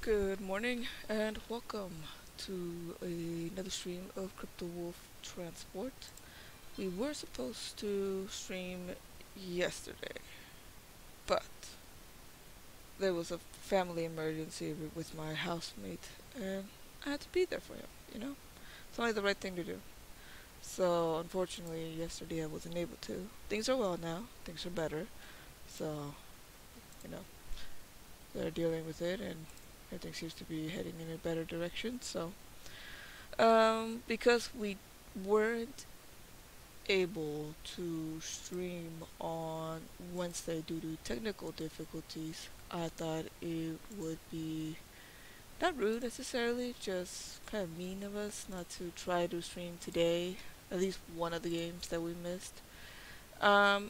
Good morning and welcome to another stream of Crypto Wolf Transport. We were supposed to stream yesterday, but there was a family emergency with my housemate, and I had to be there for him, you know? It's only the right thing to do. So, unfortunately, yesterday I wasn't able to. Things are well now, things are better, so, you know, they're dealing with it, and everything seems to be heading in a better direction, so. Because we weren't able to stream on Wednesday due to technical difficulties, I thought it would be not rude necessarily, just kind of mean of us not to try to stream today, at least one of the games that we missed. I'm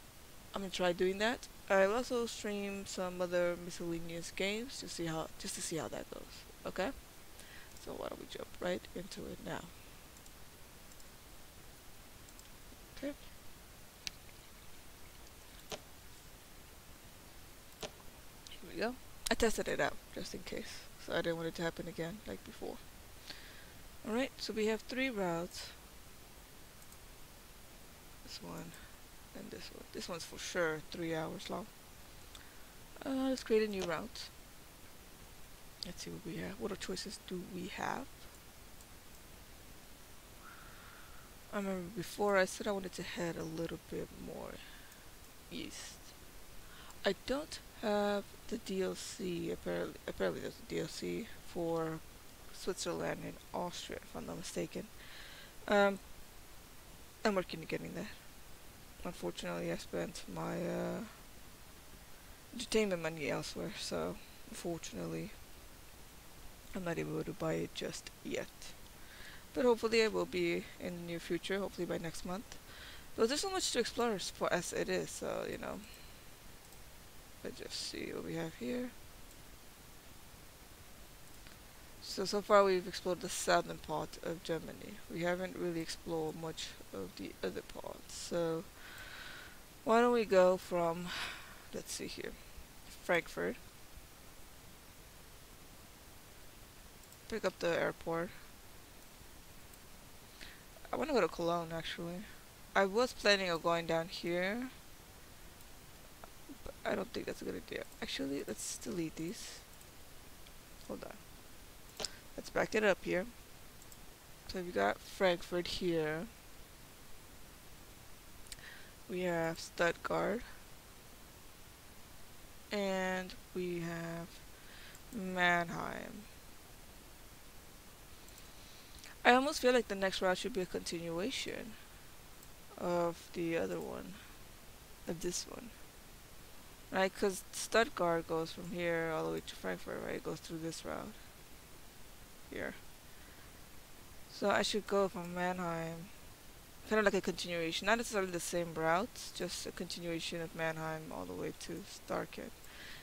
gonna try doing that. I'll also stream some other miscellaneous games to see how that goes. Okay? So why don't we jump right into it now? Okay. Here we go. I tested it out just in case, so I didn't want it to happen again like before. Alright, so we have three routes. This one and this one. This one's for sure 3 hours long. Let's create a new route. Let's see what we have. What choices do we have? I remember before I said I wanted to head a little bit more east. I don't have the DLC, apparently there's a DLC for Switzerland and Austria, if I'm not mistaken. I'm working on getting that. Unfortunately, I spent my entertainment money elsewhere, so unfortunately, I'm not able to buy it just yet. But hopefully I will be in the near future, hopefully by next month. But there's so much to explore for as it is, so, you know. Let's just see what we have here. So far we've explored the southern part of Germany. We haven't really explored much of the other parts. So why don't we go from, let's see here, Frankfurt. Pick up the airport. I want to go to Cologne actually. I was planning on going down here, but I don't think that's a good idea. Actually, let's delete these. Hold on. Let's back it up here. So we got Frankfurt here. We have Stuttgart. And we have Mannheim. I almost feel like the next route should be a continuation of the other one, of this one. Right, because Stuttgart goes from here all the way to Frankfurt, right? It goes through this route. Here. So I should go from Mannheim, kind of like a continuation, not necessarily the same route, just a continuation of Mannheim all the way to Stuttgart,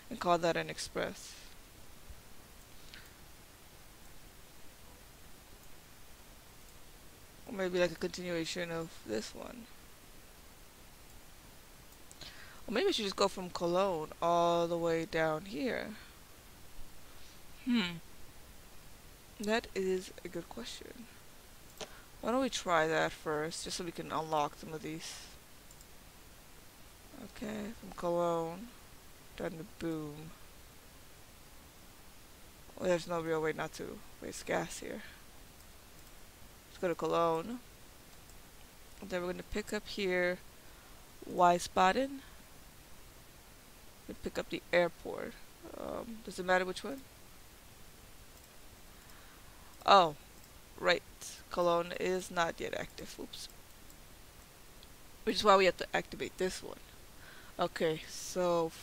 and call that an express. Or maybe like a continuation of this one. Or maybe I should just go from Cologne all the way down here. That is a good question. Why don't we try that first, just so we can unlock some of these. Okay, from Cologne down to Boom. Well, there's no real way not to waste gas here. Let's go to Cologne. And then we're going to pick up here Wiesbaden. We pick up the airport. Does it matter which one? Oh, right. Cologne is not yet active. Oops. Which is why we have to activate this one. Okay, so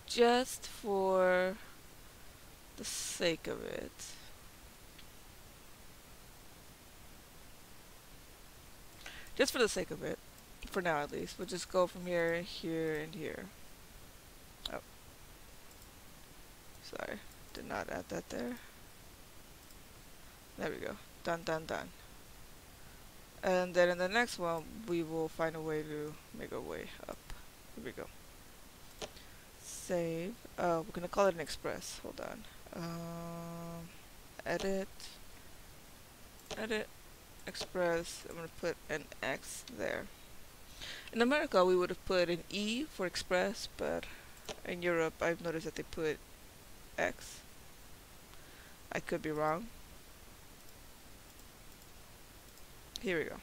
just for the sake of it, for now at least, we'll just go from here, here, and here. Oh, sorry, did not add that there. There we go. Done, done, done. And then in the next one, we will find a way to make our way up. Here we go. Save. Oh, we're gonna call it an express. Hold on. Um, edit, edit, express. I'm gonna put an X there. In America, we would have put an E for express, but in Europe, I've noticed that they put X. I could be wrong. Here we go.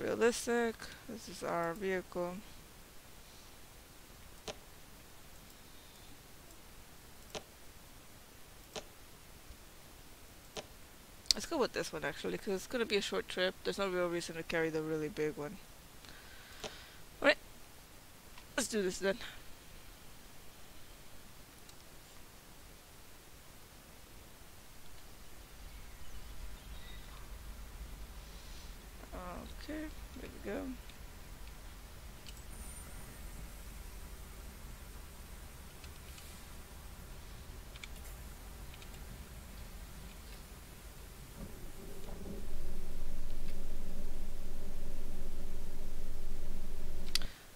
Realistic. This is our vehicle. Let's go with this one actually, because it's gonna be a short trip. There's no real reason to carry the really big one. Alright, let's do this then. Okay, there we go.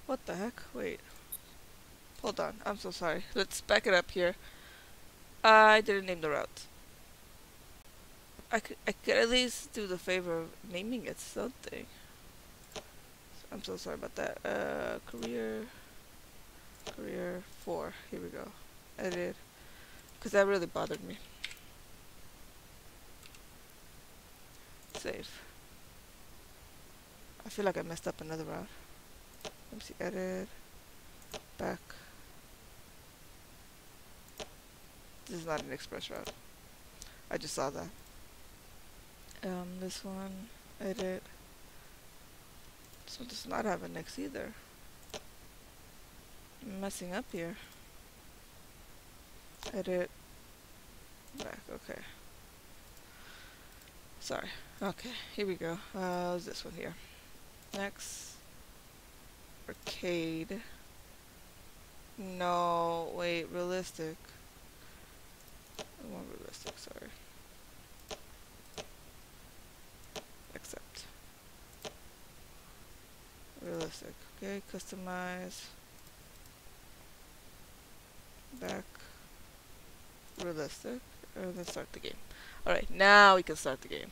What the heck? Wait. Hold on. I'm so sorry. Let's back it up here. I didn't name the route. I could at least do the favor of naming it something. I'm so sorry about that. Career 4. Here we go. Edit. Because that really bothered me. Save. I feel like I messed up another route. Let me see. Edit. Back. This is not an express route. I just saw that. This one. Edit. This one does not have an X either. I'm messing up here. Edit. Back. Okay. Sorry. Okay. Here we go. This one here. Next. Arcade. No. Wait. Realistic. I want realistic. Sorry. Accept. Realistic. Okay. Customize. Back. Realistic. Let's start the game. Alright, now we can start the game.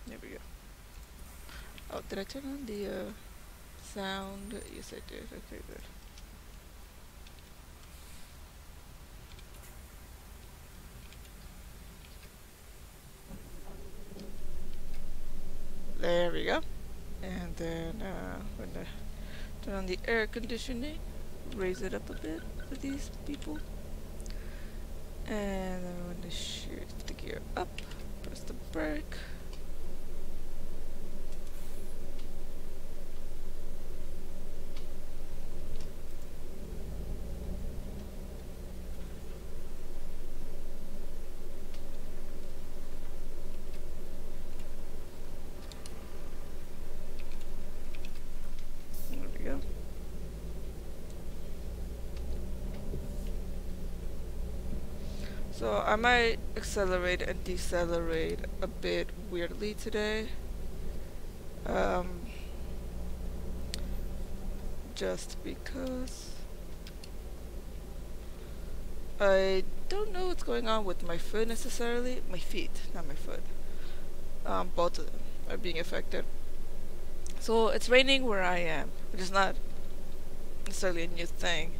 There we go. Oh, did I turn on the sound? Yes, I did. Okay, good. There we go. And then we're gonna turn on the air conditioning, raise it up a bit for these people. And then we're gonna shift the gear up, press the brake. So I might accelerate and decelerate a bit weirdly today. Just because I don't know what's going on with my foot necessarily. My feet, not my foot. Both of them are being affected. So it's raining where I am, which is not necessarily a new thing.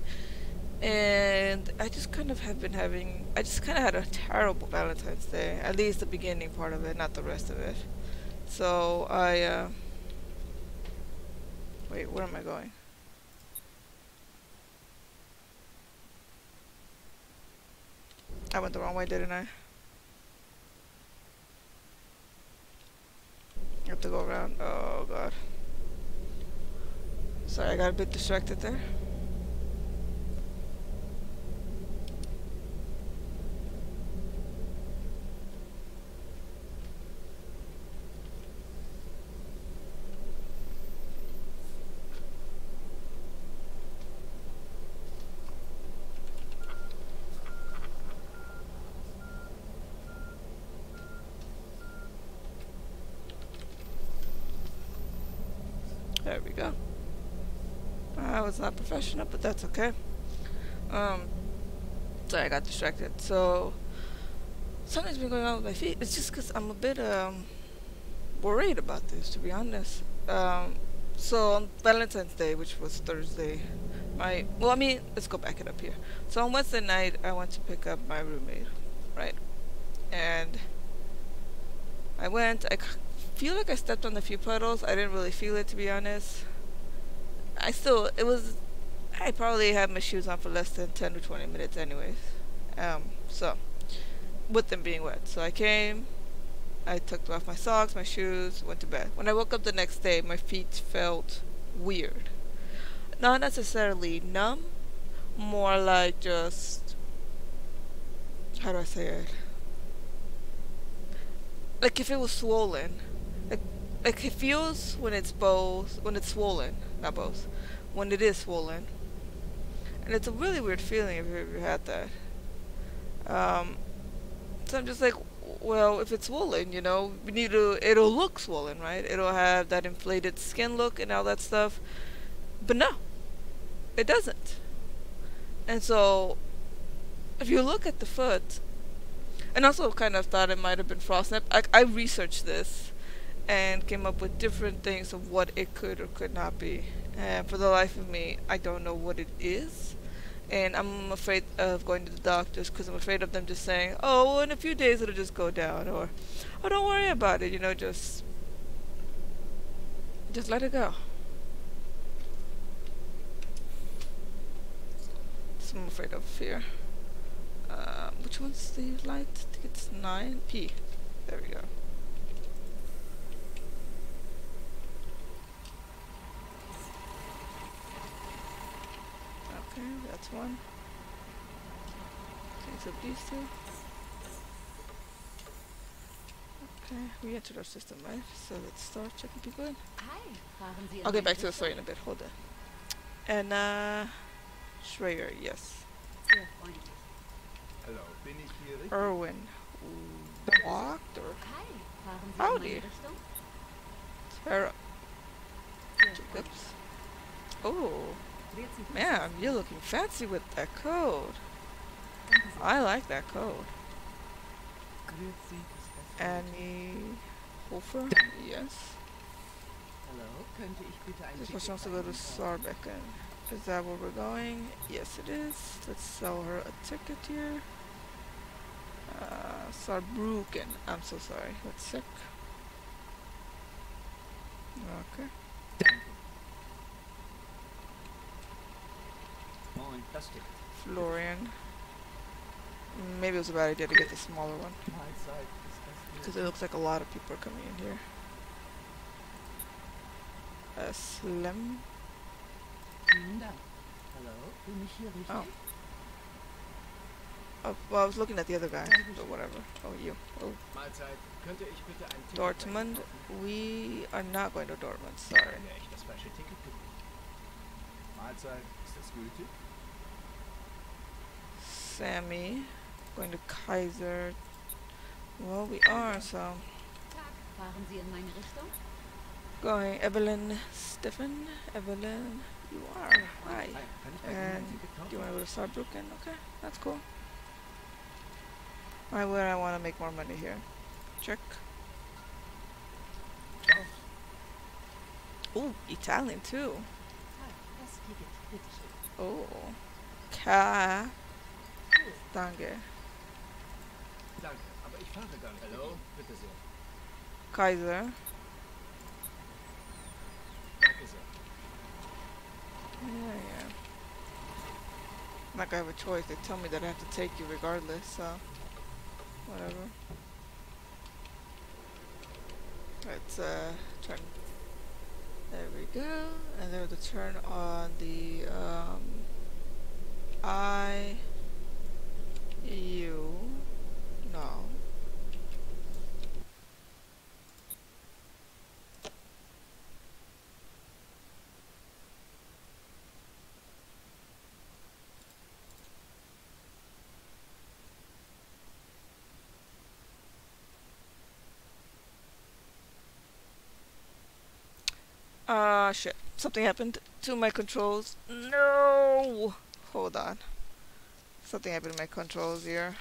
And I just kind of have been having, I just kind of had a terrible Valentine's Day, at least the beginning part of it, not the rest of it. So I, wait, where am I going? I went the wrong way, didn't I? I have to go around. Oh god. Sorry, I got a bit distracted there. There we go. I was not professional, but that's okay. Um, sorry, I got distracted. So, something's been going on with my feet. It's just because I'm a bit, worried about this, to be honest. So on Valentine's Day, which was Thursday, let's go back it up here. So on Wednesday night, I went to pick up my roommate, right? And I went, feel like I stepped on a few puddles. I didn't really feel it, to be honest. I probably had my shoes on for less than 10 to 20 minutes anyways. So, with them being wet. So I took off my socks, my shoes, went to bed. When I woke up the next day, my feet felt weird. Not necessarily numb, more like just, how do I say it? Like if it was swollen. Like, like it feels when it's swollen, not both. When it is swollen. And it's a really weird feeling if you've ever had that. Um, so I'm just like, well, if it's swollen, it'll look swollen, right? It'll have that inflated skin look and all that stuff. But no, it doesn't. And so, if you look at the foot, and also kind of thought it might have been frostnip, I researched this and came up with different things of what it could or could not be. And for the life of me, I don't know what it is. And I'm afraid of going to the doctors because I'm afraid of them just saying, oh, well, in a few days it'll just go down. Or, oh, don't worry about it, just let it go. That's what I'm afraid of here. Which one's the light? I think it's 9P. There we go. Okay, that's one. Okay, so these two. Okay, we entered our system, right? So let's start checking people in. I'll get back to the story in a bit. Hold on. And Schreier, yes. Hallo, bin ich hier richtig? Erwin. Walked or howdy. Sarah. Jacobs. Oh, man, you're looking fancy with that coat. I like that coat. Annie Hofer, yes. This was supposed to go to Saarbecken. Is that where we're going? Yes, it is. Let's sell her a ticket here. Saarbrücken. I'm so sorry. Let's check. Okay. Florian. Maybe it was a bad idea to get the smaller one. Because it looks like a lot of people are coming in here. Slim. Oh. Oh, well, I was looking at the other guy, but whatever. Oh, you. Oh. Dortmund. We are not going to Dortmund, sorry. Sammy. Going to Kaiser. Well, we are, so. Going Evelyn Stefan. Evelyn, you are. Hi. And do you want to go to Saarbrücken? Okay, that's cool. Alright, where I want to make more money here. Check. Oh, Italian too. Oh. Danke. Kaiser. Yeah. I'm not gonna have a choice. They tell me that I have to take you regardless, so whatever. Let's turn. There we go. And there's a turn on the no. Ah, shit. Something happened to my controls. No! Hold on. Something happened to my controls here.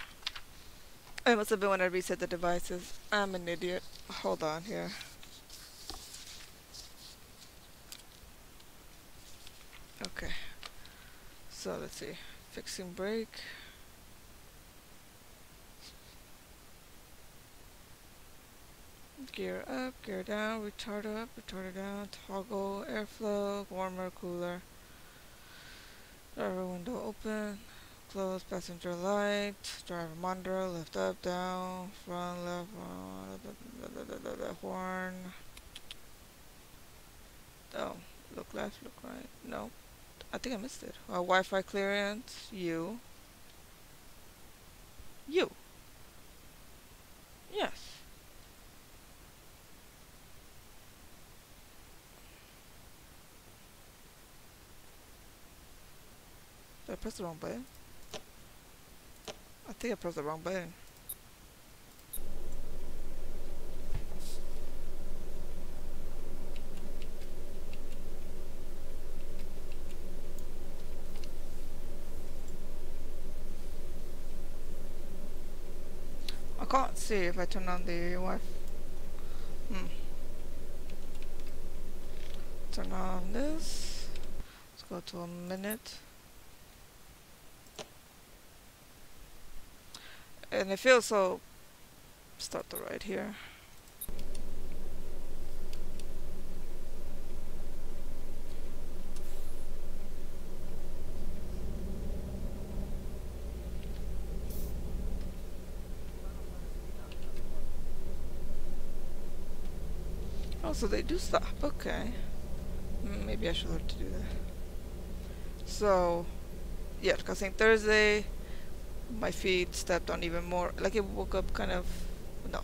It must have been when I reset the devices. I'm an idiot. Hold on here. Okay. So let's see. Fixing brake. Gear up, gear down, retarder up, retarder down, toggle, airflow, warmer, cooler. Driver window open, close, passenger light, driver monitor, lift up, down, front, left, horn. Oh, look left, look right. No, I think I missed it. Wi-Fi clearance, you. You. Yes. Did I press the wrong button? I think I pressed the wrong button. I can't see if I turn on the Wi-Fi. Turn on this. Let's go to a minute. And it feels so. Start the ride here. Oh, so they do stop. Okay. Maybe I should learn to do that. So, yeah, because I think Thursday, my feet stepped on even more. Like it woke up kind of. No.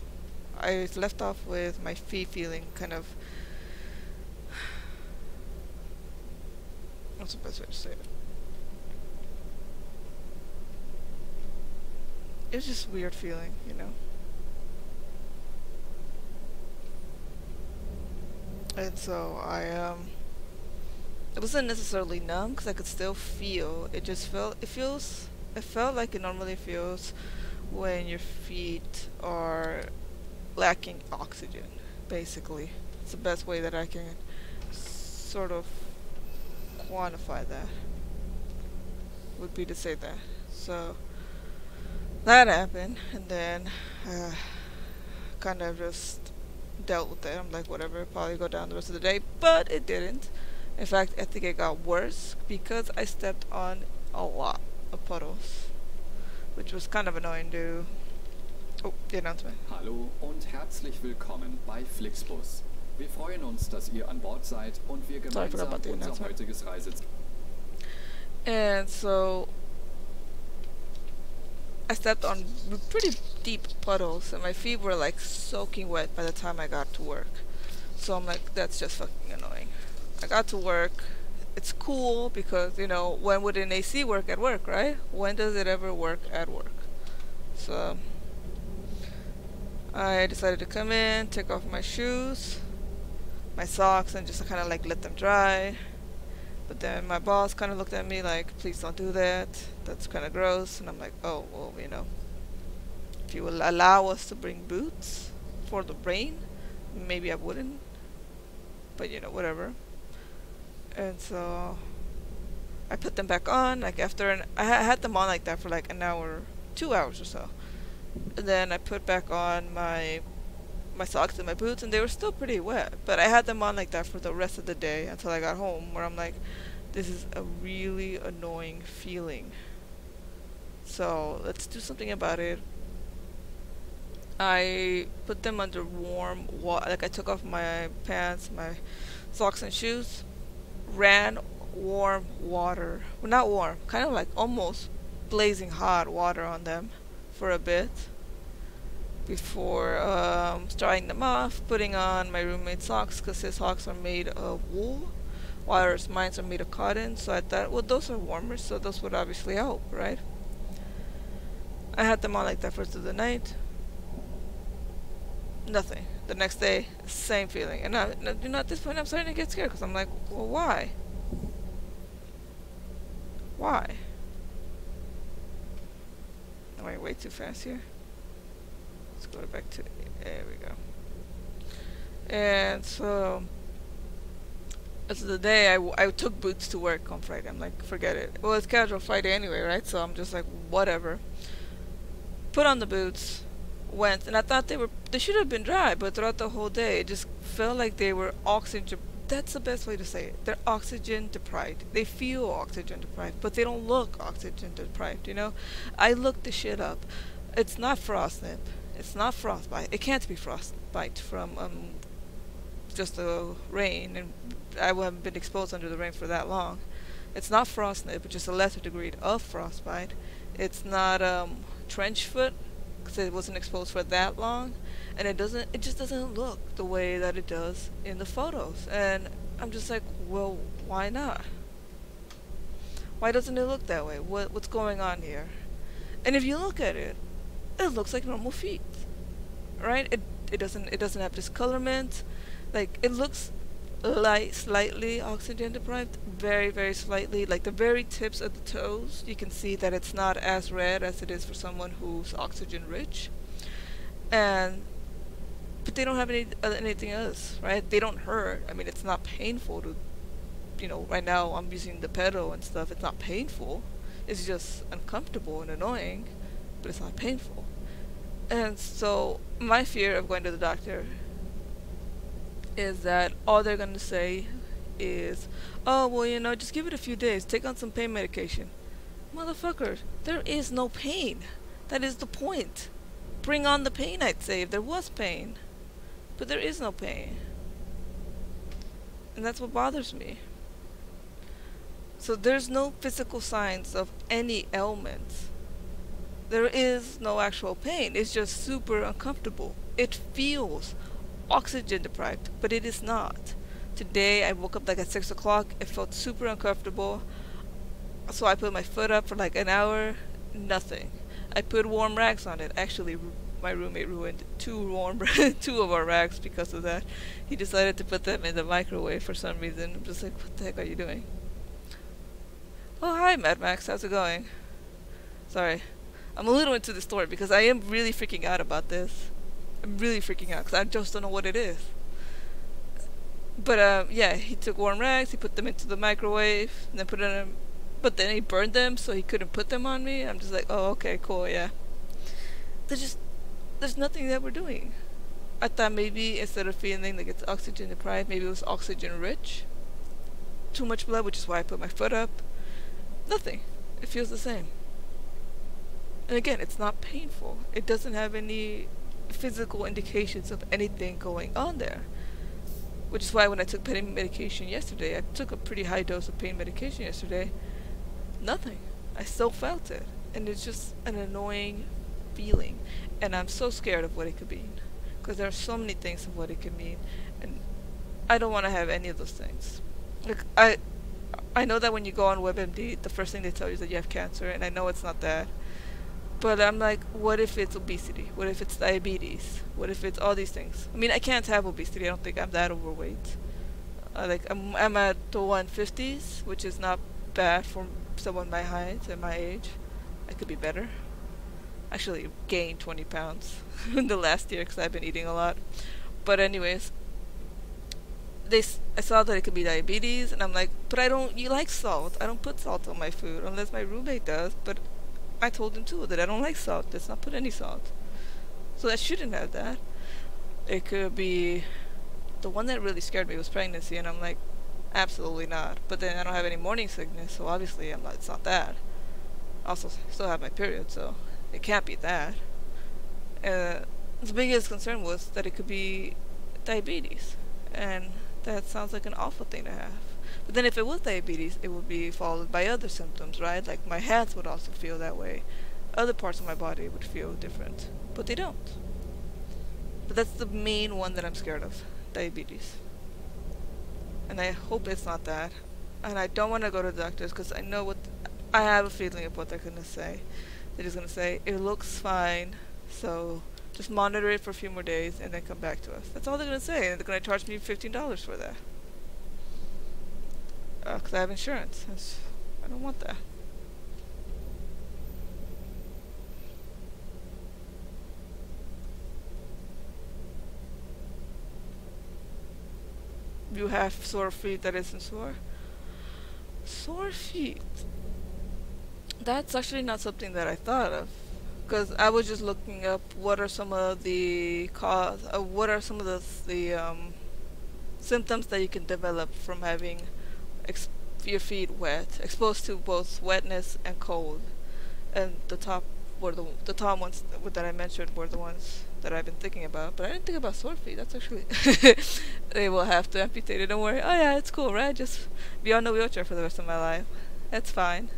I left off with my feet feeling kind of. What's the best way to say it? It was just a weird feeling, you know? And so it wasn't necessarily numb because I could still feel. It just it felt like it normally feels when your feet are lacking oxygen, basically. It's the best way that I can sort of quantify that, would be to say that. So, that happened, and then kind of just dealt with it. I'm like, whatever, probably go down the rest of the day, but it didn't. In fact, I think it got worse because I stepped on a lot of puddles, which was kind of annoying to. Oh, the announcement. Hallo und herzlich willkommen bei Flixbus. Wir freuen uns, dass ihr an Bord seid und wir gemeinsam unser heutiges Reiseziel. And so I stepped on pretty deep puddles and my feet were like soaking wet by the time I got to work. So I'm like, that's just fucking annoying. I got to work. It's cool because, you know, when would an AC work at work, right? When does it ever work at work? So I decided to come in, take off my shoes, my socks, and just kind of like let them dry. But then my boss kind of looked at me like, please don't do that. That's kind of gross. And I'm like, oh, well, you know, if you will allow us to bring boots for the rain, maybe I wouldn't. But, you know, whatever. And so I put them back on. Like after I had them on like that for like an hour, 2 hours or so. And then I put back on my socks and my boots, and they were still pretty wet, but I had them on like that for the rest of the day until I got home, where I'm like, this is a really annoying feeling, so let's do something about it. I put them under warm water. Like I took off my pants, my socks and shoes, ran warm water, well, not warm, kind of like almost blazing hot water on them for a bit before drying them off, putting on my roommate's socks because his socks are made of wool, whereas mine are made of cotton. So I thought, well, those are warmer, so those would obviously help, right? I had them on like that for the night. Nothing. The next day, same feeling. And at this point, I'm starting to get scared because I'm like, well, why? Why? Am I way too fast here? Let's go back to, there we go. And so, this is the day I took boots to work on Friday. I'm like, forget it. Well, it's casual Friday anyway, right? So I'm just like, whatever. Put on the boots, went, and I thought they should have been dry, but throughout the whole day, it just felt like they were oxygen. That's the best way to say it. They're oxygen deprived. They feel oxygen deprived, but they don't look oxygen deprived, you know? I looked the shit up. It's not frostnip. It's not frostbite. It can't be frostbite from just the rain, and I haven't been exposed under the rain for that long. It's not frostnip, it's just a lesser degree of frostbite. It's not trench foot, because it wasn't exposed for that long, and it just doesn't look the way that it does in the photos. And I'm just like, well, why not? Why doesn't it look that way? What's going on here? And if you look at it, it looks like normal feet, right? It doesn't have discolorment. Like, it looks slightly oxygen deprived, very, very slightly. Like the very tips of the toes, you can see that it's not as red as it is for someone who's oxygen rich. But they don't have anything else, right? They don't hurt. I mean, it's not painful to, right now I'm using the pedal and stuff. It's not painful. It's just uncomfortable and annoying, but it's not painful. And so my fear of going to the doctor is that all they're going to say is, oh, well, just give it a few days. Take on some pain medication. Motherfuckers, there is no pain. That is the point. Bring on the pain, I'd say, if there was pain. But there is no pain. And that's what bothers me. So there's no physical signs of any ailments. There is no actual pain. It's just super uncomfortable. It feels oxygen deprived, but it is not. Today I woke up like at 6 o'clock. It felt super uncomfortable, so I put my foot up for like an hour. Nothing. I put warm rags on it. Actually, my roommate ruined two of our rags because of that. He decided to put them in the microwave for some reason. I'm just like, what the heck are you doing? Oh, hi Mad Max, how's it going? Sorry, I'm a little into the story because I am really freaking out about this. I'm really freaking out because I just don't know what it is. But yeah, he took warm rags, he put them into the microwave, and then but then he burned them, so he couldn't put them on me. I'm just like, oh, okay, cool, yeah. There's nothing that we're doing. I thought maybe instead of feeling like it's oxygen deprived, maybe it was oxygen rich. Too much blood, which is why I put my foot up. Nothing. It feels the same. And again, it's not painful. It doesn't have any physical indications of anything going on there. Which is why when I took pain medication yesterday, I took a pretty high dose of pain medication yesterday. Nothing. I still felt it. And it's just an annoying feeling. And I'm so scared of what it could mean. Because there are so many things of what it could mean. And I don't want to have any of those things. Like, I know that when you go on WebMD, the first thing they tell you is that you have cancer. And I know it's not that. But I'm like, what if it's obesity? What if it's diabetes? What if it's all these things? I mean, I can't have obesity. I don't think I'm that overweight. I'm at the 150s, which is not bad for someone my height and my age. I could be better. Actually, gained 20 pounds in the last year because I've been eating a lot. But anyways, I saw that it could be diabetes, and I'm like, but you like salt. I don't put salt on my food unless my roommate does, but I told him too that I don't like salt. Let's not put any salt. So I shouldn't have that. It could be... The one that really scared me was pregnancy, and I'm like, absolutely not. But then I don't have any morning sickness, so obviously it's not that. Also, still have my period, so it can't be that. The biggest concern was that it could be diabetes, and that sounds like an awful thing to have. But then if it was diabetes, it would be followed by other symptoms, right? Like my hands would also feel that way. Other parts of my body would feel different. But they don't. But that's the main one that I'm scared of. Diabetes. And I hope it's not that. And I don't want to go to the doctors because I know I have a feeling of what they're going to say. They're just going to say, it looks fine, so Just monitor it for a few more days and then come back to us. That's all they're gonna say, and they're gonna charge me $15 for that. Because I have insurance. I don't want that. You have sore feet that isn't sore? Sore feet? That's actually not something that I thought of. Because I was just looking up what are some of the symptoms that you can develop from having your feet wet, exposed to both wetness and cold. And the top ones that I mentioned were the ones that I've been thinking about, but I didn't think about sore feet. That's actually they will have to amputate it. Don't worry. Oh yeah, it's cool, right? Just be on the wheelchair for the rest of my life. That's fine.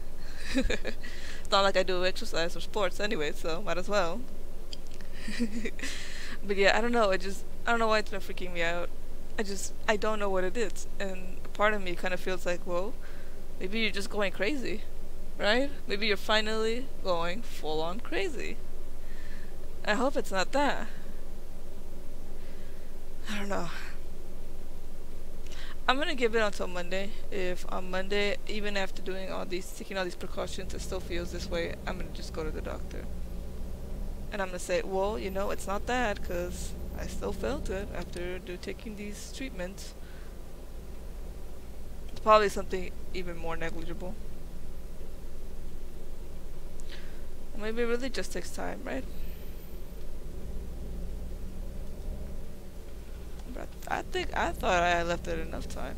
It's not like I do exercise or sports anyway, so might as well. But yeah, I don't know. I don't know why it's been freaking me out. I don't know what it is, and a part of me kind of feels like, whoa, maybe you're just going crazy, right? Maybe you're finally going full on crazy. I hope it's not that. I don't know. I'm gonna give it until Monday. If on Monday, even after taking all these precautions, it still feels this way, I'm gonna just go to the doctor. And I'm gonna say, well, you know, it's not that, because I still felt it after taking these treatments. It's probably something even more negligible. Or maybe it really just takes time, right? But I thought I left it enough time.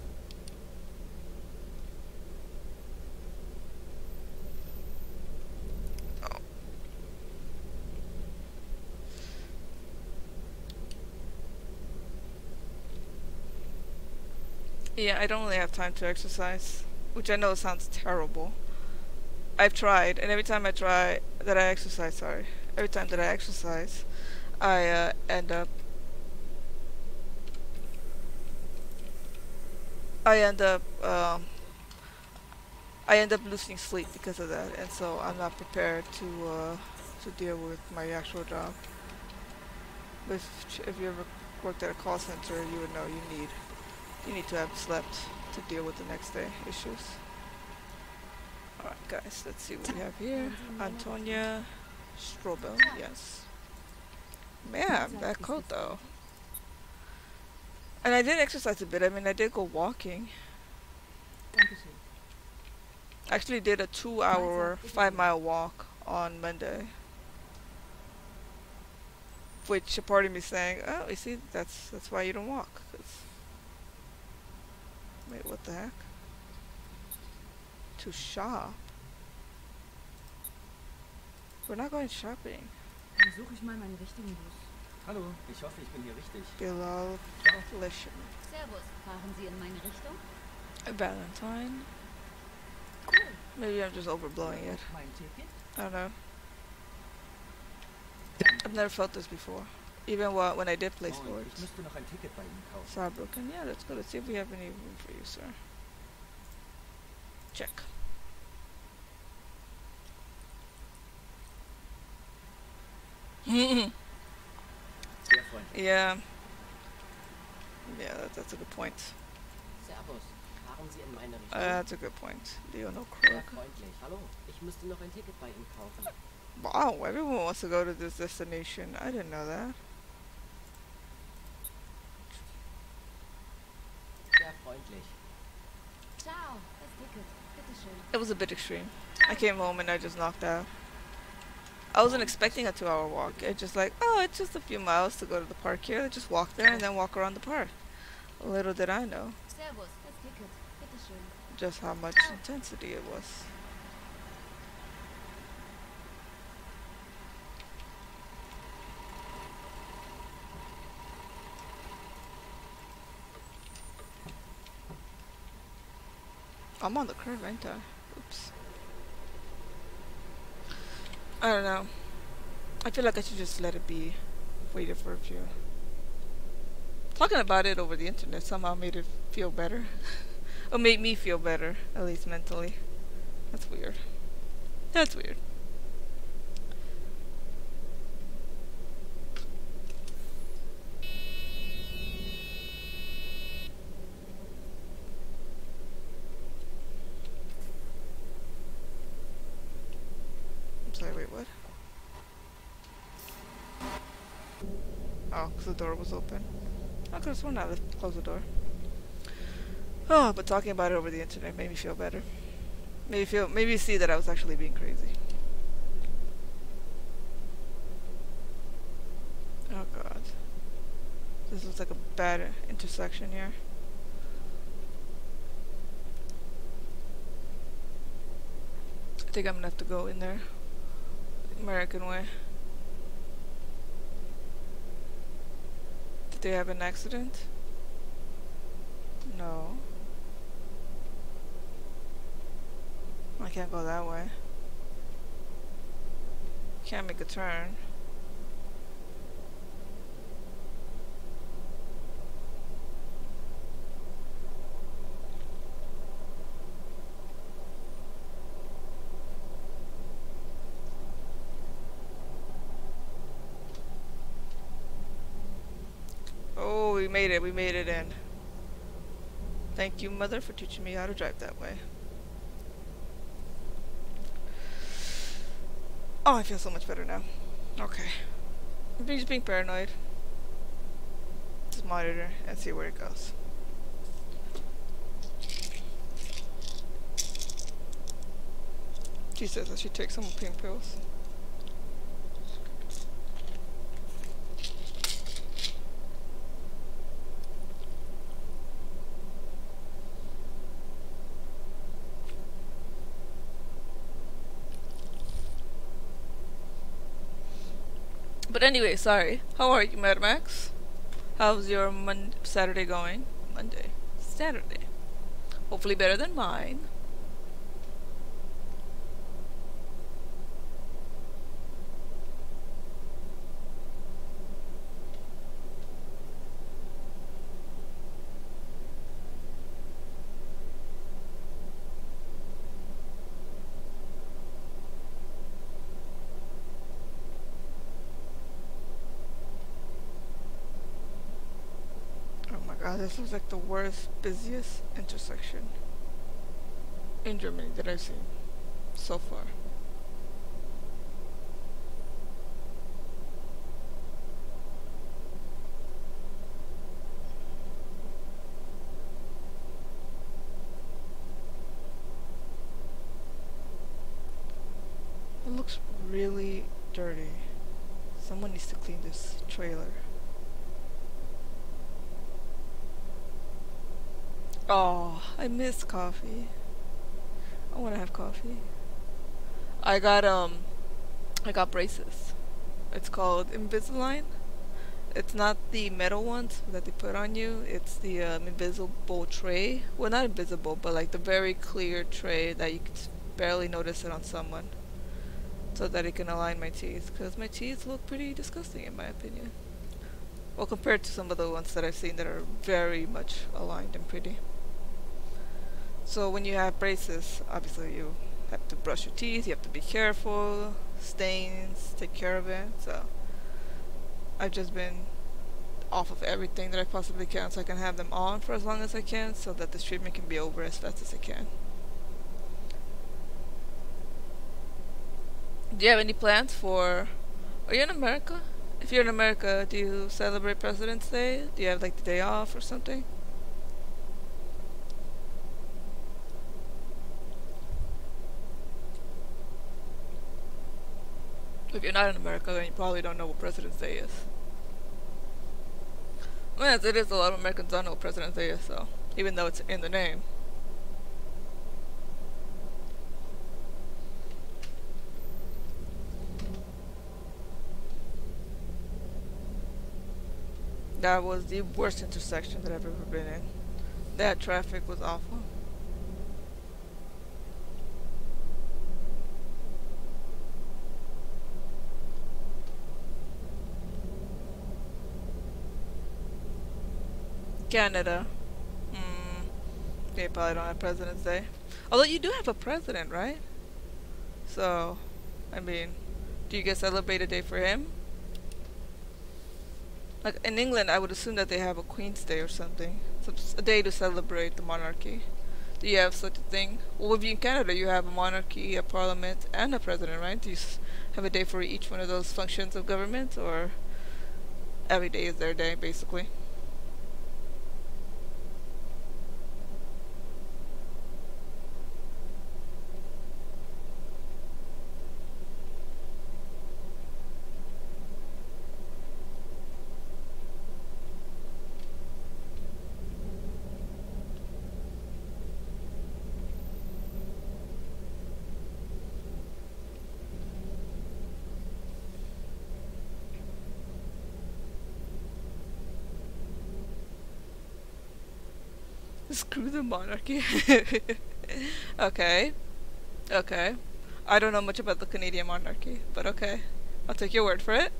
Oh. Yeah, I don't really have time to exercise, which I know sounds terrible. I've tried, and every time every time that I exercise, I end up I end up losing sleep because of that, and so I'm not prepared to deal with my actual job. If you ever worked at a call center, you would know you need to have slept to deal with the next day issues. Alright guys, let's see what we have here. Antonia Strobel, yes. Man, that coat though. And I did exercise a bit. I mean, I did go walking. I actually did a 2-hour, 5-mile walk on Monday. Which a part of me saying, oh, you see, that's why you don't walk. 'Cause wait, what the heck? To shop? We're not going shopping. Dann suche ich mal meinen richtigen Bus. Hallo, ich hoffe, ich bin hier richtig. Delicious. Servus, fahren Sie in meine Richtung? Valentine. Cool. Maybe I'm just overblowing it. Mein Ticket? I don't know. I've never felt this before. Even when I did play Ich sports. müsste noch ein Ticket bei Ihnen kaufen. Saarbrücken. Yeah, let's go. Let's see if we have any room for you, sir. Check. Sehr freundlich. Yeah. Yeah, that's a good point. Servus, fahren Sie in meine Richtung? That's a good point. Leonel Sehr Krug. freundlich. Hallo, ich müsste noch ein Ticket bei Ihnen kaufen. Wow, everyone wants to go to this destination. I didn't know that. Sehr freundlich. Ciao, das Ticket. Bitteschön. It was a bit extreme. I came home and I just knocked out. I wasn't expecting a 2-hour walk. It's just like, oh, it's just a few miles to go to the park here. Let's just walk there and then walk around the park. Little did I know Servus, das Ticket. Bitteschön. just how much intensity it was. I'm on the curve, ain't I? Oops. I don't know. I feel like I should just let it be. Waited for a few. Talking about it over the internet somehow made it feel better. Or made me feel better, at least mentally. That's weird. That's weird. Oh, because the door was open. I could have sworn I left close the door. Oh, but talking about it over the internet made me feel better. Maybe see that I was actually being crazy. Oh god. This looks like a bad intersection here. I think I'm gonna have to go in there. American way. Did they have an accident? No. I can't go that way. Can't make a turn. Oh, we made it in. Thank you, mother, for teaching me how to drive that way. Oh, I feel so much better now. Okay. I'm just being paranoid. Just monitor and see where it goes. She says I should take some pain pills. But anyway, sorry. How are you, Mad Max? How's your Saturday going? Saturday. Hopefully better than mine. God, this looks like the worst, busiest intersection in Germany that I've seen so far. It looks really dirty. Someone needs to clean this trailer. Oh, I miss coffee. I want to have coffee. I got braces. It's called Invisalign. It's not the metal ones that they put on you. It's the invisible tray. Well, not invisible, but like the very clear tray that you can barely notice it on someone. So that it can align my teeth. Because my teeth look pretty disgusting in my opinion. Well, compared to some of the ones that I've seen that are very much aligned and pretty. So when you have braces, obviously you have to brush your teeth, you have to be careful, stains, take care of it. So I've just been off of everything that I possibly can so I can have them on for as long as I can so that this treatment can be over as fast as I can. Do you have any plans for... Are you in America? If you're in America, do you celebrate President's Day? Do you have like the day off or something? If you're not in America, then you probably don't know what President's Day is. Well, yes, it is. A lot of Americans don't know what President's Day is, so even though it's in the name. That was the worst intersection that I've ever been in. That traffic was awful. Canada. They probably don't have President's Day. Although you do have a president, right? So, I mean, do you guys celebrate a day for him? Like in England, I would assume that they have a Queen's Day or something. So a day to celebrate the monarchy. Do you have such a thing? Well, with you in Canada, you have a monarchy, a parliament, and a president, right? Do you have a day for each one of those functions of government, or... every day is their day, basically. Screw the monarchy. Okay. Okay. I don't know much about the Canadian monarchy, but okay. I'll take your word for it.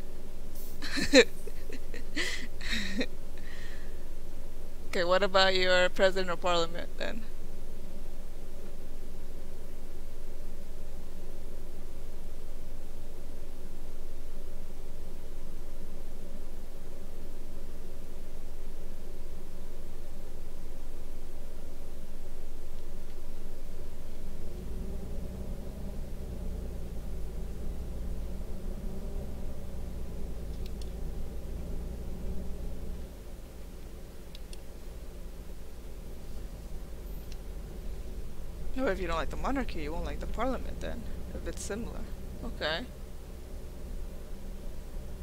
Okay, what about your president of parliament then? Or if you don't like the monarchy, you won't like the parliament then, if it's similar. Okay.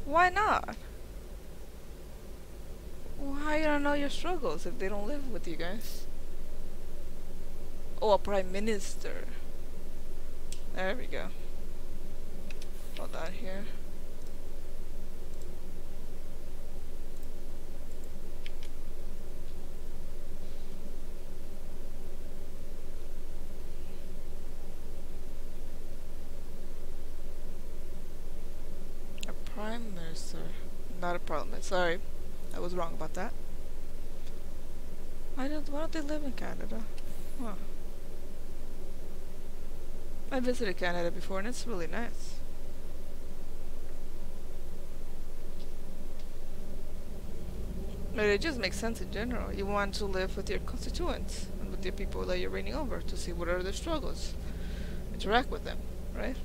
Why not? Why you don't know your struggles if they don't live with you guys? Oh, a prime minister. There we go. Hold on here. Prime Minister, not a parliament. Sorry, I was wrong about that. Why don't they live in Canada? Huh. I visited Canada before and it's really nice. But it just makes sense in general. You want to live with your constituents and with the people that you're reigning over to see what are their struggles. Interact with them, right?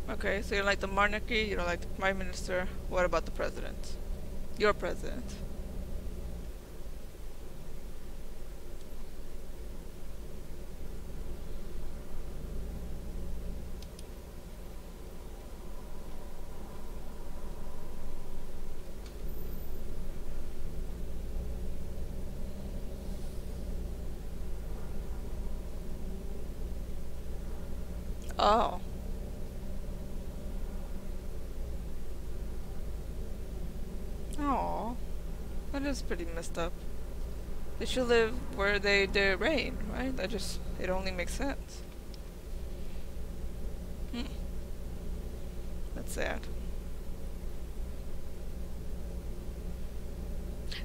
Okay, so you don't like the monarchy, you don't like the prime minister. What about the president? Your president. Oh. Oh, that is pretty messed up. They should live where they reign, right? It only makes sense. Hmm. That's sad.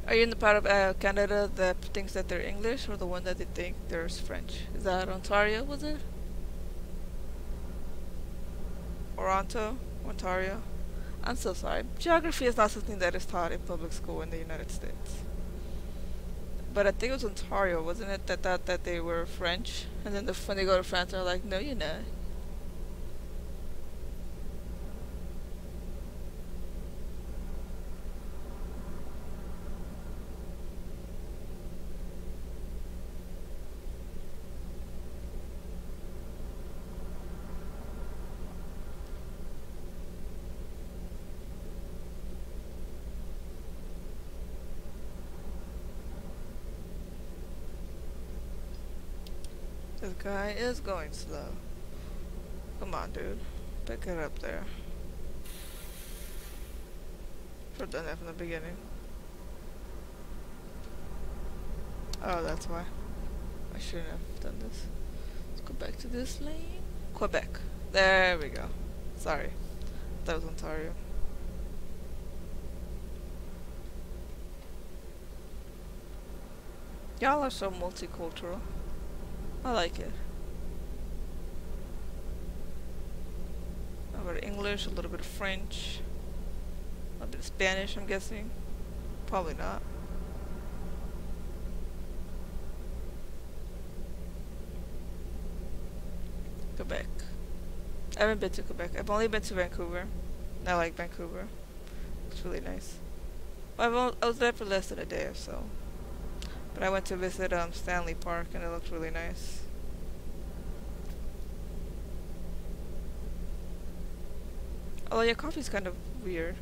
Are you in the part of Canada that thinks that they're English or the one that they think there's French? Is that Ontario, was it? Ontario? I'm so sorry. Geography is not something that is taught in public school in the United States. But I think it was Ontario, wasn't it, that thought that they were French? And then when they go to France, they're like, no, you're not. This guy is going slow. Come on, dude. Pick it up there. Should've done that from the beginning. Oh, that's why. I shouldn't have done this. Let's go back to this lane. Quebec. There we go. Sorry. That was Ontario. Y'all are so multicultural. I like it. A little bit of English, a little bit of French, a little bit of Spanish, I'm guessing. Probably not. Quebec. I haven't been to Quebec. I've only been to Vancouver. I like Vancouver. It's really nice. Well, I was there for less than a day or so. But I went to visit Stanley Park and it looked really nice. Although your coffee's kind of weird.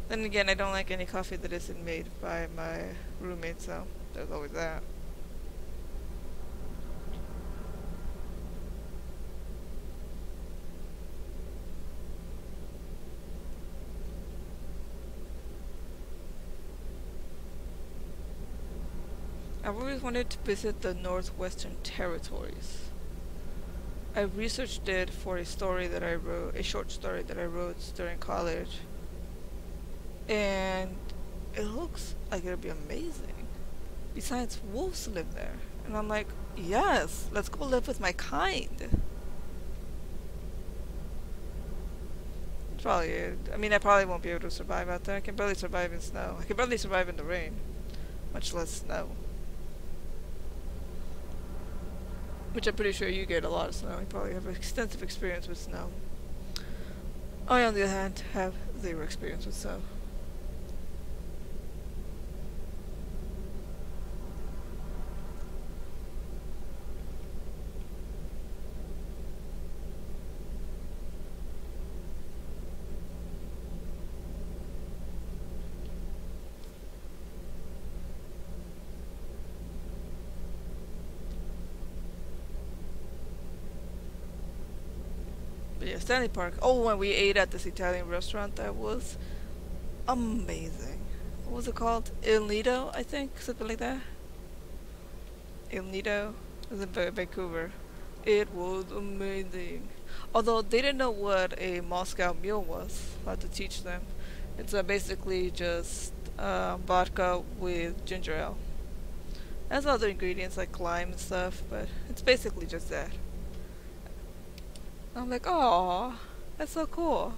Then again, I don't like any coffee that isn't made by my roommate, so there's always that. I've always wanted to visit the Northwestern Territories. I researched it for a story that I wrote, a short story that I wrote during college. And it looks like it'll be amazing. Besides, wolves live there. And I'm like, yes, let's go live with my kind. Probably it. I mean, I probably won't be able to survive out there. I can barely survive in snow. I can barely survive in the rain, much less snow. Which I'm pretty sure you get a lot of snow. You probably have extensive experience with snow. I, on the other hand, have zero experience with snow. But yeah, Stanley Park. Oh, when we ate at this Italian restaurant, that was amazing. What was it called? Il Nido, I think? Something like that? Il Nido. It was in Vancouver. It was amazing. Although they didn't know what a Moscow Mule was. I had to teach them. It's basically just vodka with ginger ale. It has other ingredients like lime and stuff, but it's basically just that. I'm like, oh, that's so cool.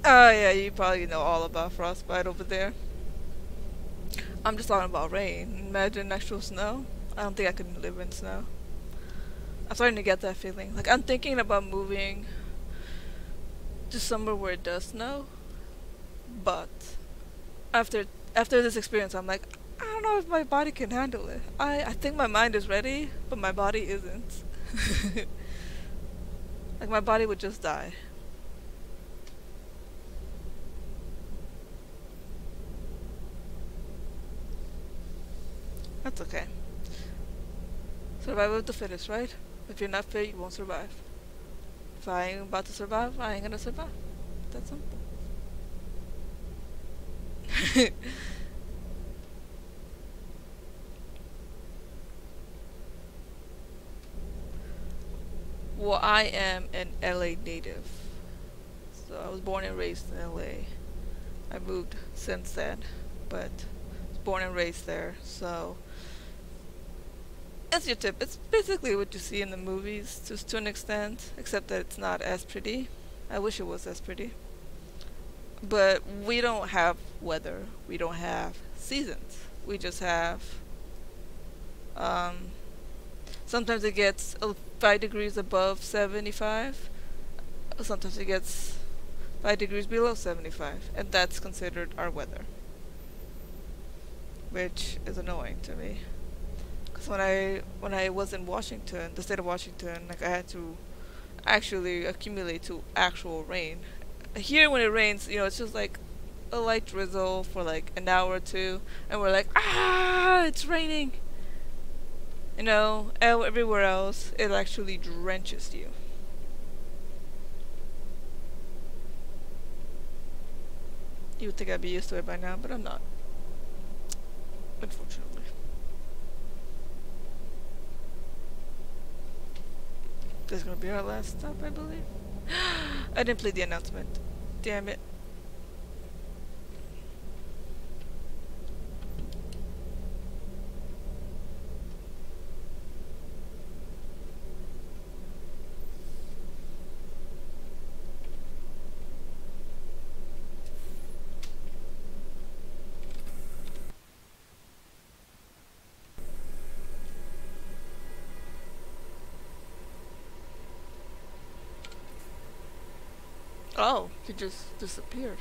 Oh yeah, you probably know all about frostbite over there. I'm just talking about rain. Imagine actual snow. I don't think I could live in snow. I'm starting to get that feeling. Like, I'm thinking about moving to somewhere where it does snow. But after this experience, I'm like, I don't know if my body can handle it. I think my mind is ready, but my body isn't. Like, my body would just die. That's okay. Survival of the fittest, right? If you're not fit, you won't survive. If I ain't about to survive, I ain't gonna survive. That's simple. Well, I am an LA native. So I was born and raised in LA. I moved since then, but I was born and raised there, so that's your tip. It's basically what you see in the movies, just to an extent, except that it's not as pretty. I wish it was as pretty. But we don't have weather. We don't have seasons. We just have sometimes it gets 5 degrees above 75. Sometimes it gets 5 degrees below 75. And that's considered our weather. Which is annoying to me. Because when I was in Washington, the state of Washington, like, I had to actually accumulate to actual rain. Here when it rains, you know, it's just like a light drizzle for like an hour or two. And we're like, ah, it's raining. You know, everywhere else, it actually drenches you. You would think I'd be used to it by now, but I'm not. Unfortunately. This is gonna be our last stop, I believe. I didn't play the announcement. Damn it. Oh, he just disappeared.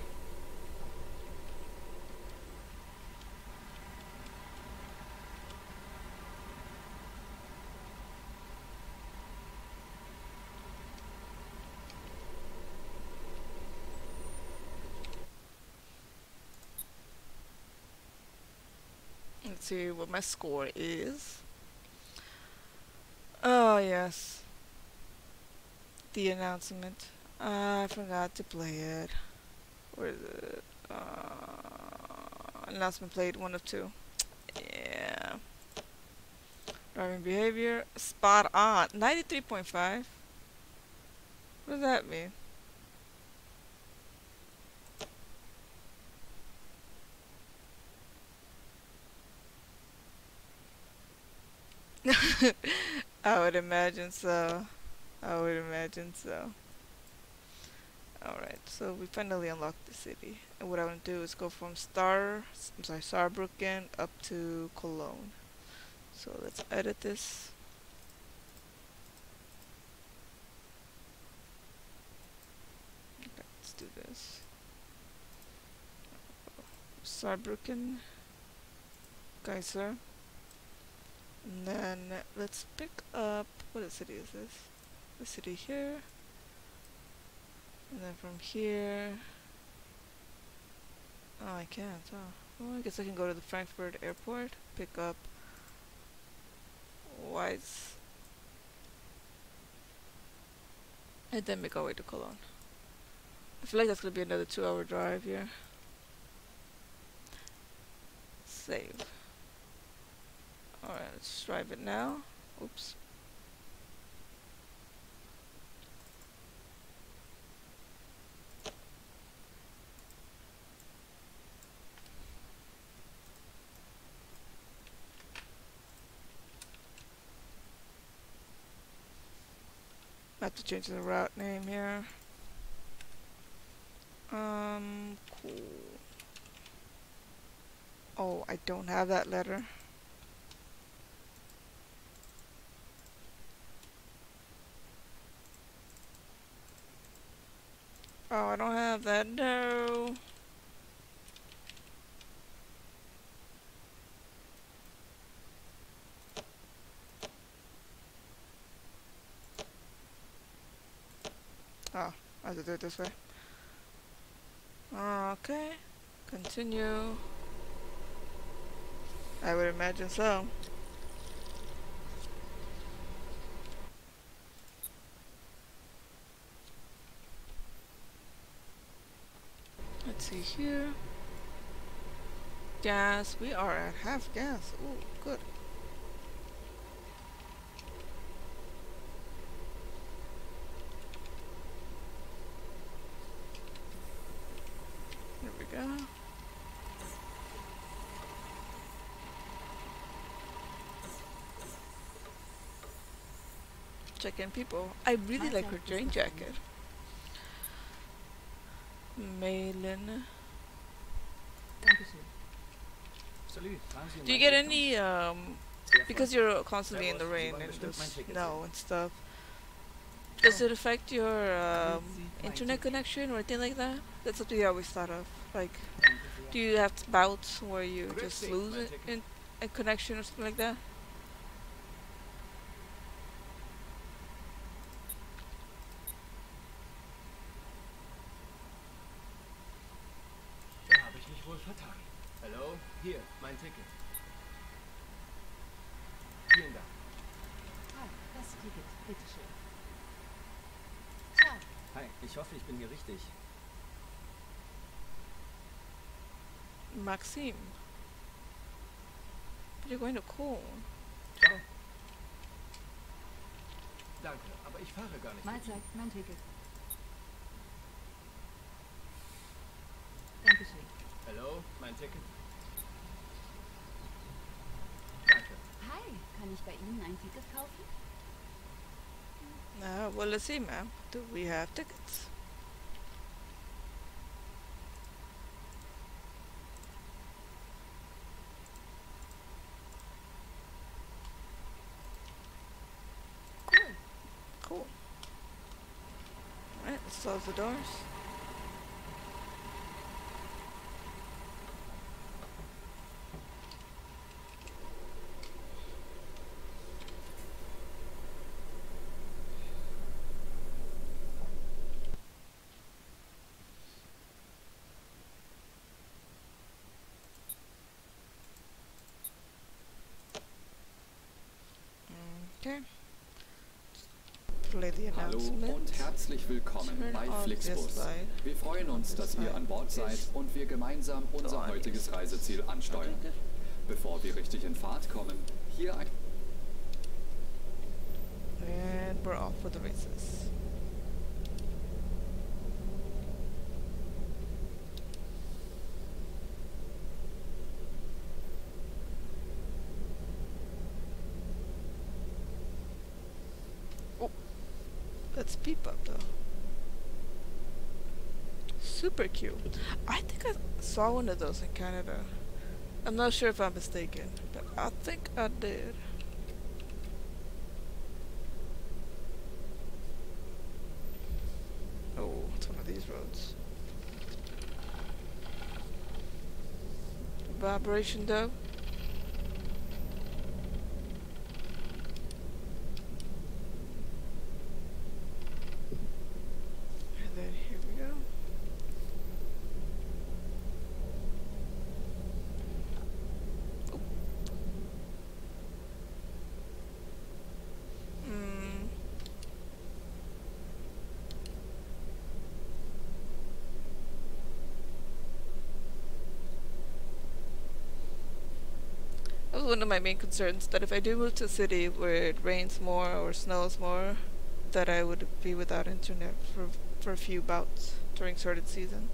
Let's see what my score is. Oh, yes. The announcement. I forgot to play it. Where is it? Announcement played 1 of 2. Yeah. Driving behavior. Spot on. 93.5. What does that mean? I would imagine so. I would imagine so. Alright, so we finally unlocked the city. And what I want to do is go from Saarbrücken up to Cologne. So let's edit this. Okay, let's do this. Saarbrücken, Kaiser. And then let's pick up, what city is this? The city here. And then from here, oh, I can't, oh. Well, I guess I can go to the Frankfurt airport, pick up Weiss, and then make our way to Cologne. I feel like that's gonna be another 2-hour drive here. Save. Alright, let's drive it now. Oops. I have to change the route name here. Cool. Oh, I don't have that letter. Oh, I don't have that. No. Oh, I have to do it this way. Okay. Continue. I would imagine so. Let's see here. Gas. We are at half gas. Ooh, good. Here we go. Check in people. I really like her jean jacket. Malin. Do you get any, because you're constantly in the rain and the snow and stuff, does it affect your internet connection or anything like that? That's something I always thought of. Like, do you have bouts where you just lose it in a connection or something like that? Hallo, hier, mein Ticket. Vielen Dank. Hi, das Ticket, bitteschön. Ciao. Hi, ich hoffe, ich bin hier richtig. Maxim. But you're going to Cologne. Ciao. Danke, aber ich fahre gar nicht. Mahlzeit, mein Ticket. Hallo, mein Ticket. Danke. Hi, kann ich bei Ihnen ein Ticket kaufen? Well, let's see, ma'am. Do we have tickets? Cool. Cool. Alright, let's close the doors. Okay. Play the Hallo announcement. und herzlich willkommen Turn bei on Flixbus. this light. Wir freuen uns, dass ihr an Bord seid und wir gemeinsam unser heutiges Reiseziel ansteuern. Bevor wir richtig in Fahrt kommen, hier ein... And we're off for the races. Oh, that's Peep Up though. Super cute. I think I saw one of those in Canada. I'm not sure if I'm mistaken, but I think I did. Oh, it's one of these roads. Vibration though. And then here we go. Oh. That was one of my main concerns, that if I do move to a city where it rains more or snows more, that I would be without internet for a few bouts during certain seasons.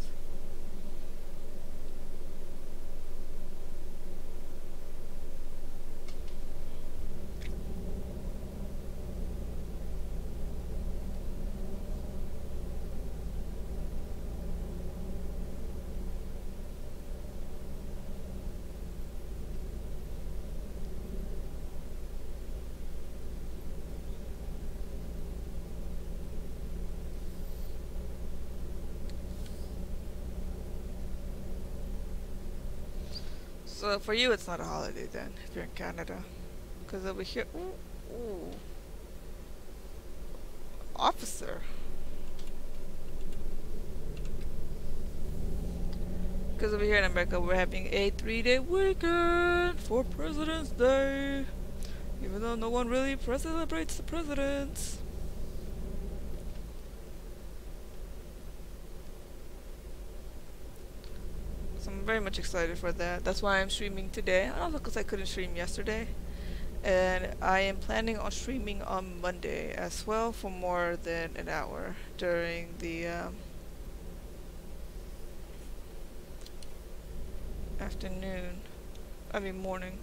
So for you, it's not a holiday then, if you're in Canada, because over here, ooh, officer. Because over here in America, we're having a 3-day weekend for President's Day, even though no one really celebrates the presidents. So I'm very much excited for that. That's why I'm streaming today, and also because I couldn't stream yesterday. And I am planning on streaming on Monday as well for more than an hour during the morning.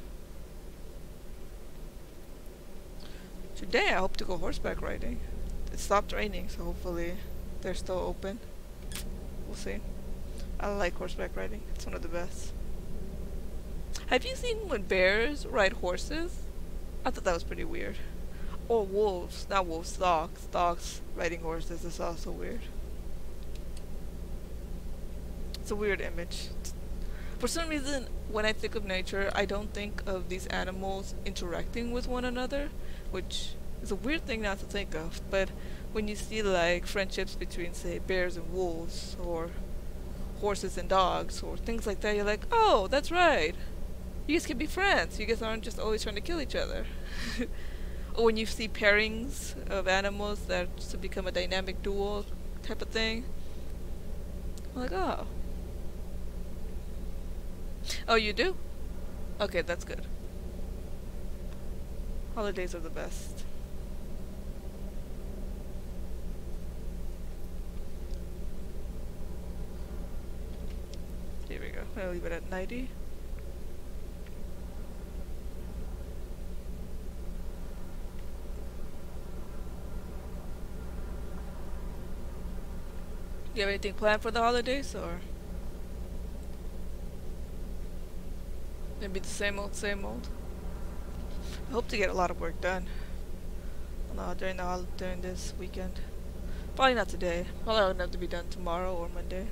Today I hope to go horseback riding. It stopped raining, so hopefully they're still open. We'll see. I like horseback riding. It's one of the best. Have you seen when bears ride horses? I thought that was pretty weird. Or wolves. Not wolves, dogs. Dogs riding horses is also weird. It's a weird image. For some reason, when I think of nature, I don't think of these animals interacting with one another, which is a weird thing not to think of. But when you see like friendships between, say, bears and wolves, or horses and dogs, or things like that, you're like, oh, that's right. You guys can be friends. You guys aren't just always trying to kill each other. Or when you see pairings of animals that to become a dynamic duo type of thing, I'm like, oh. Oh, you do? Okay, that's good. Holidays are the best. Here we go. I'm gonna leave it at 90. Do you have anything planned for the holidays, or maybe the same old, same old? I hope to get a lot of work done. During this weekend. Probably not today. Probably will have to be done tomorrow or Monday.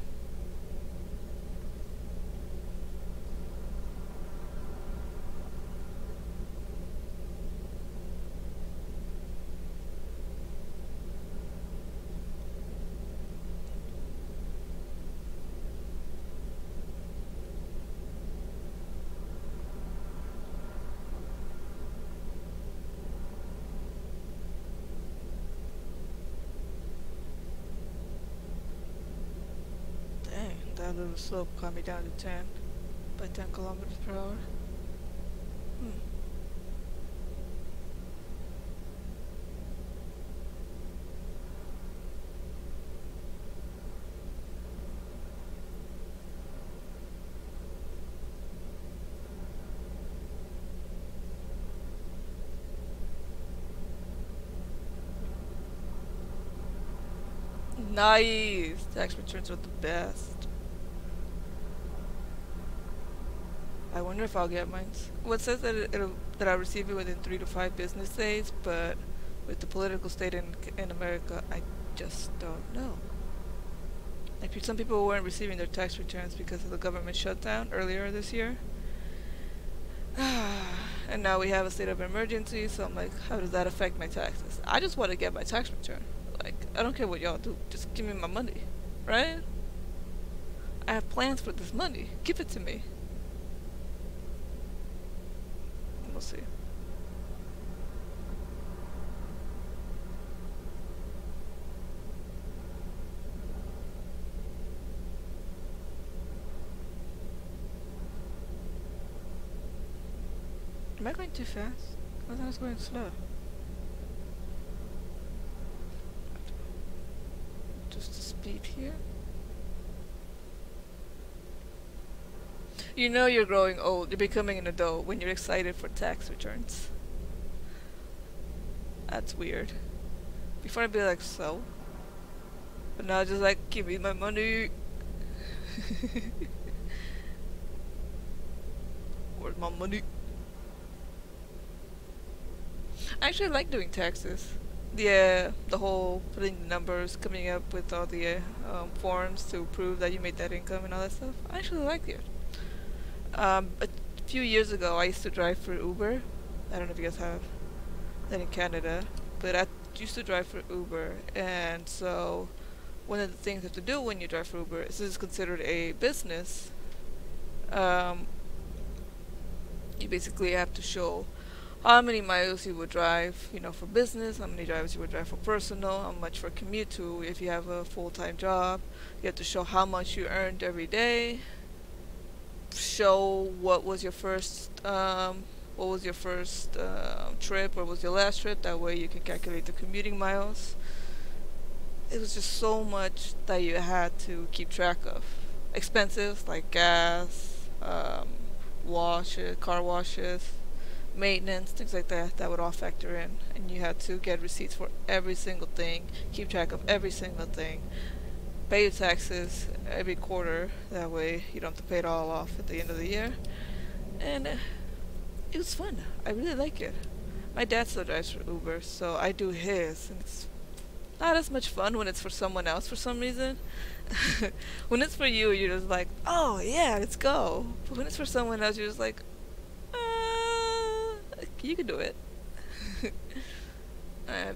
Dang, that little slope got me down to 10 by 10 kilometers per hour. Nice! Tax returns are the best. I wonder if I'll get mine. Well, it says that I'll receive it within 3 to 5 business days, but with the political state in America, I just don't know. Like, some people weren't receiving their tax returns because of the government shutdown earlier this year. And now we have a state of emergency, so I'm like, how does that affect my taxes? I just want to get my tax return. Like, I don't care what y'all do, just give me my money, right? I have plans for this money. Give it to me. We'll see. Am I going too fast? I thought I was going slow. Just the speed here. You know you're growing old. You're becoming an adult when you're excited for tax returns. That's weird. Before I'd be like, so? But now just like, give me my money. Where's my money? I actually like doing taxes. The whole putting the numbers, coming up with all the forms to prove that you made that income and all that stuff. I actually like it. A few years ago, I used to drive for Uber. I don't know if you guys have that in Canada, but I used to drive for Uber, and so one of the things you have to do when you drive for Uber is this is considered a business. You basically have to show how many miles you would drive, you know, for business, how many drives you would drive for personal, how much for commute to if you have a full-time job. You have to show how much you earned every day. Show what was your first trip, or was your last trip. That way you can calculate the commuting miles. It was just so much that you had to keep track of. Expenses like gas, car washes, maintenance, things like that would all factor in, and you had to get receipts for every single thing, keep track of every single thing, pay your taxes every quarter, that way you don't have to pay it all off at the end of the year. And it was fun. I really like it. My dad still drives for Uber, so I do his, and it's not as much fun when it's for someone else for some reason. When it's for you, you're just like, oh yeah, let's go. But when it's for someone else, you're just like, you can do it.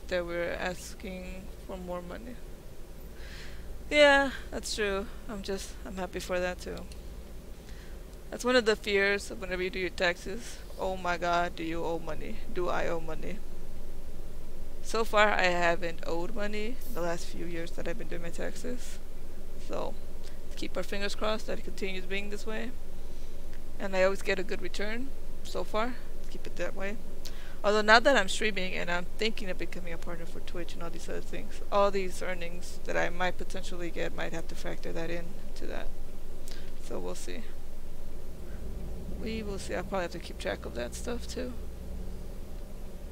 They were asking for more money. Yeah, that's true. I'm happy for that too. That's one of the fears of whenever you do your taxes. Oh my god, do you owe money? Do I owe money? So far, I haven't owed money in the last few years that I've been doing my taxes. So, let's keep our fingers crossed that it continues being this way. And I always get a good return so far. Keep it that way. Although now that I'm streaming and I'm thinking of becoming a partner for Twitch and all these other things, all these earnings that I might potentially get might have to factor that in to that. So we'll see. We will see. I'll probably have to keep track of that stuff too.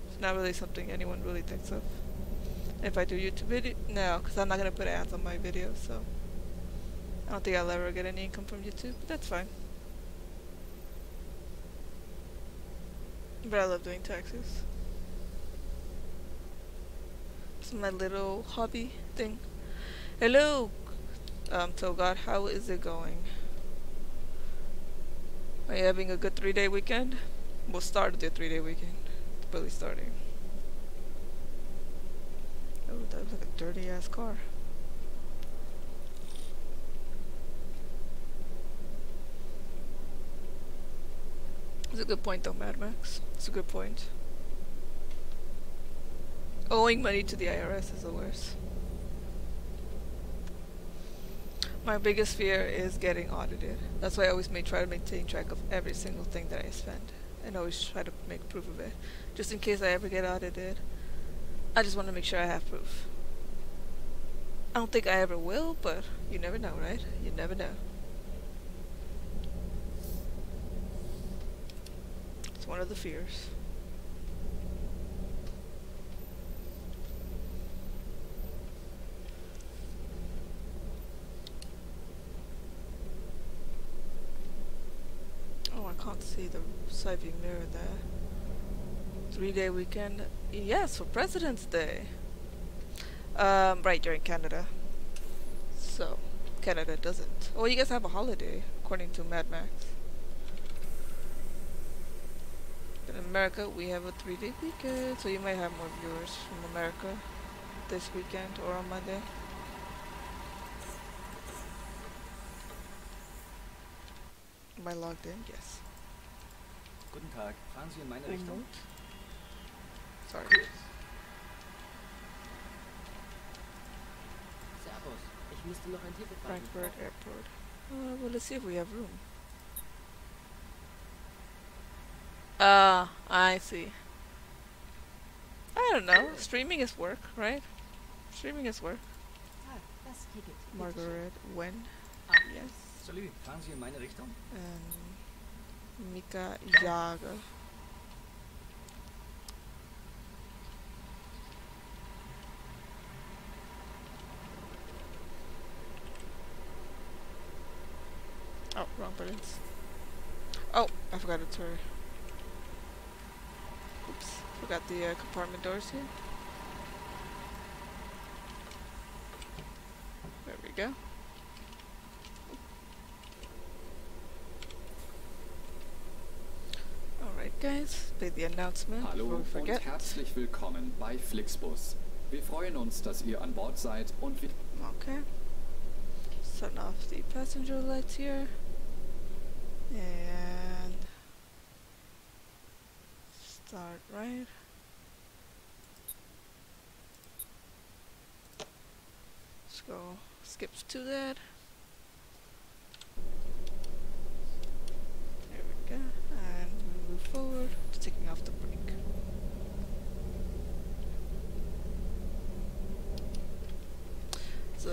It's not really something anyone really thinks of. If I do YouTube video, no, because I'm not gonna put ads on my videos, so I don't think I'll ever get any income from YouTube, but that's fine. But I love doing taxes. It's my little hobby thing. Hello, Togod, how is it going? Are you having a good 3-day weekend? We'll start the 3-day weekend. It's barely starting. Oh, that looks like a dirty ass car. It's a good point though, Mad Max. It's a good point. Owing money to the IRS is the worst. My biggest fear is getting audited. That's why I always try to maintain track of every single thing that I spend. And always try to make proof of it. Just in case I ever get audited. I just want to make sure I have proof. I don't think I ever will, but you never know, right? You never know. It's one of the fears. Oh, I can't see the side view mirror there. 3-day weekend. Yes, for President's Day. Right, you're in Canada. So, Canada doesn't. Oh, you guys have a holiday, according to Mad Max. In America, we have a 3-day weekend, so you might have more viewers from America this weekend or on Monday. Am I logged in? Yes. Guten Tag, fahren Sie in meine Richtung? Sorry. Servus, ich müsste noch ein Ticket bei Ihnen Frankfurt kaufen. Airport. Well, let's see if we have room. I see. I don't know. Streaming is work, right? Streaming is work. Ah, das Ticket. Bitte schön. Margaret, when? Ah, Yes. Salut, fahren Sie in meine Richtung? And Mika Jaga. Oh, wrong buttons. Oh, I forgot to turn. Oops, forgot the compartment doors here. There we go. Alright guys, play the announcement Hallo before we und forget. herzlich willkommen bei Flixbus. Wir freuen uns, dass ihr an Bord seid und wir... Okay. Turn off the passenger lights here. And start right. Let's go. Skips to that. There we go. And we move forward to taking off the brake. So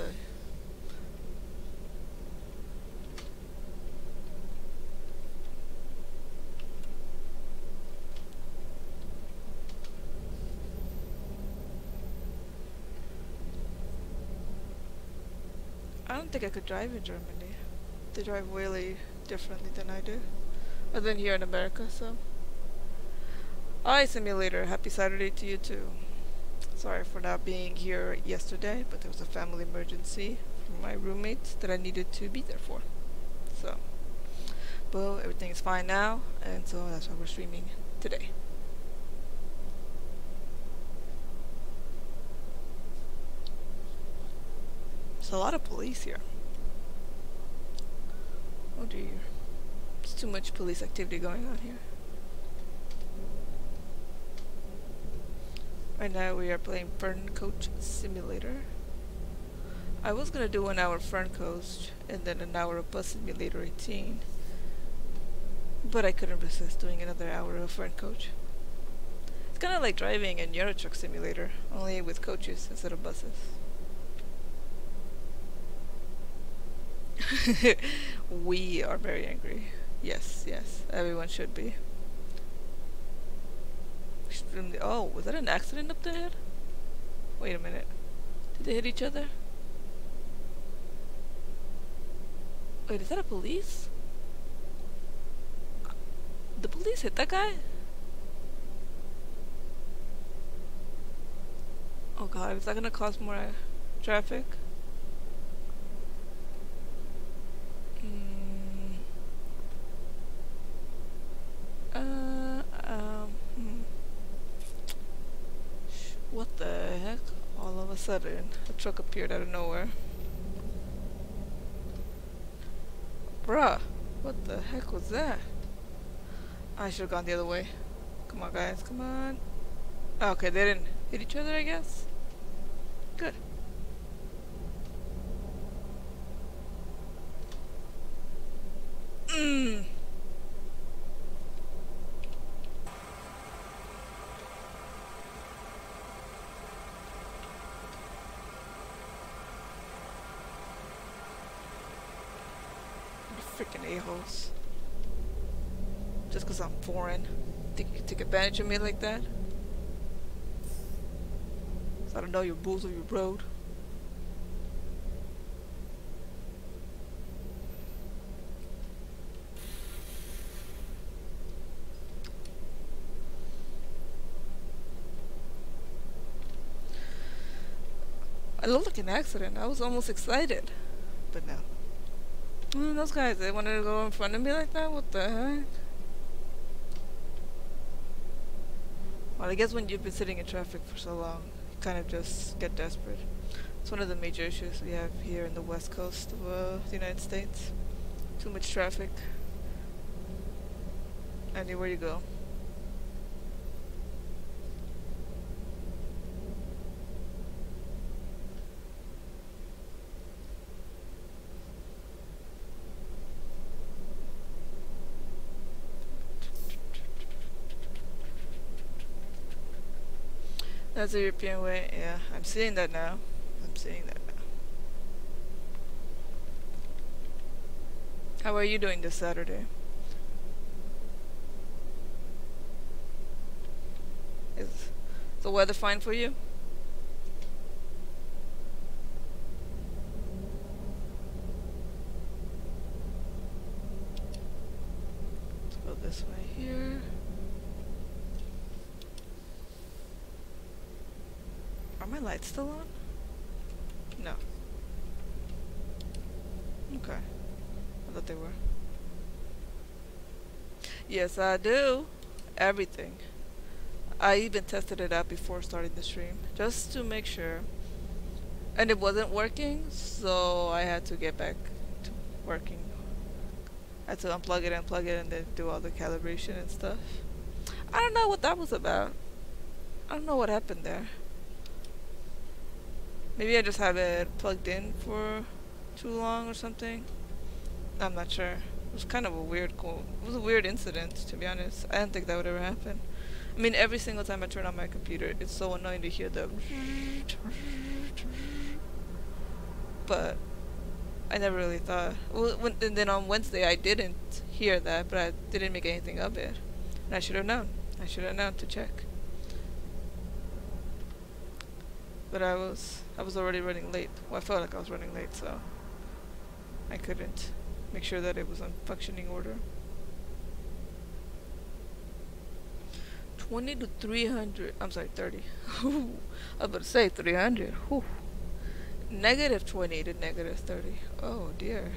I don't think I could drive in Germany. They drive really differently than I do. Other than here in America, so. Alright, simulator. Happy Saturday to you too. Sorry for not being here yesterday, but there was a family emergency from my roommates that I needed to be there for. So, but everything is fine now, and so that's why we're streaming today. There's a lot of police here. Oh dear. There's too much police activity going on here. Right now we are playing Fern Coach Simulator. I was gonna do 1 hour Fern Coach and then an hour of Bus Simulator 18. But I couldn't resist doing another hour of Fern Coach. It's kinda like driving in Euro Truck Simulator, only with coaches instead of buses. We are very angry. Yes, yes. Everyone should be. Extremely. Oh, was that an accident up there? Wait a minute. Did they hit each other? Wait, is that a police? The police hit that guy? Oh god, is that gonna cause more traffic? Mm. Hmm. What the heck? All of a sudden, a truck appeared out of nowhere. Bruh, what the heck was that? I should have gone the other way. Come on, guys, come on. Okay, they didn't hit each other, I guess. Good. Mmm. Freaking a-holes. Just because I'm foreign. Think you can take advantage of me like that? So I don't know your rules of your road. It looked like an accident. I was almost excited. But no. Those guys, they wanted to go in front of me like that? What the heck? Well, I guess when you've been sitting in traffic for so long, you kind of just get desperate. It's one of the major issues we have here in the west coast of the United States. Too much traffic. Anywhere you go. That's the European way. Yeah, I'm seeing that now. I'm seeing that now. How are you doing this Saturday? Is the weather fine for you? Let's go this way here. Are my lights still on? No. Okay. I thought they were. Yes, I do. Everything. I even tested it out before starting the stream, just to make sure. And it wasn't working, so I had to get back to working. I had to unplug it, and then do all the calibration and stuff. I don't know what that was about. I don't know what happened there. Maybe I just have it plugged in for too long or something. I'm not sure. It was kind of a weird it was a weird incident, to be honest. I didn't think that would ever happen. I mean, every single time I turn on my computer, it's so annoying to hear the but I never really thought. Well, and then on Wednesday I didn't hear that, but I didn't make anything of it. And I should have known. I should have known to check. But I was already running late. Well, I felt like I was running late, so I couldn't make sure that it was in functioning order. 20 to 300. I'm sorry, 30. I was about to say 300. Whew. Negative 20 to negative 30. Oh dear.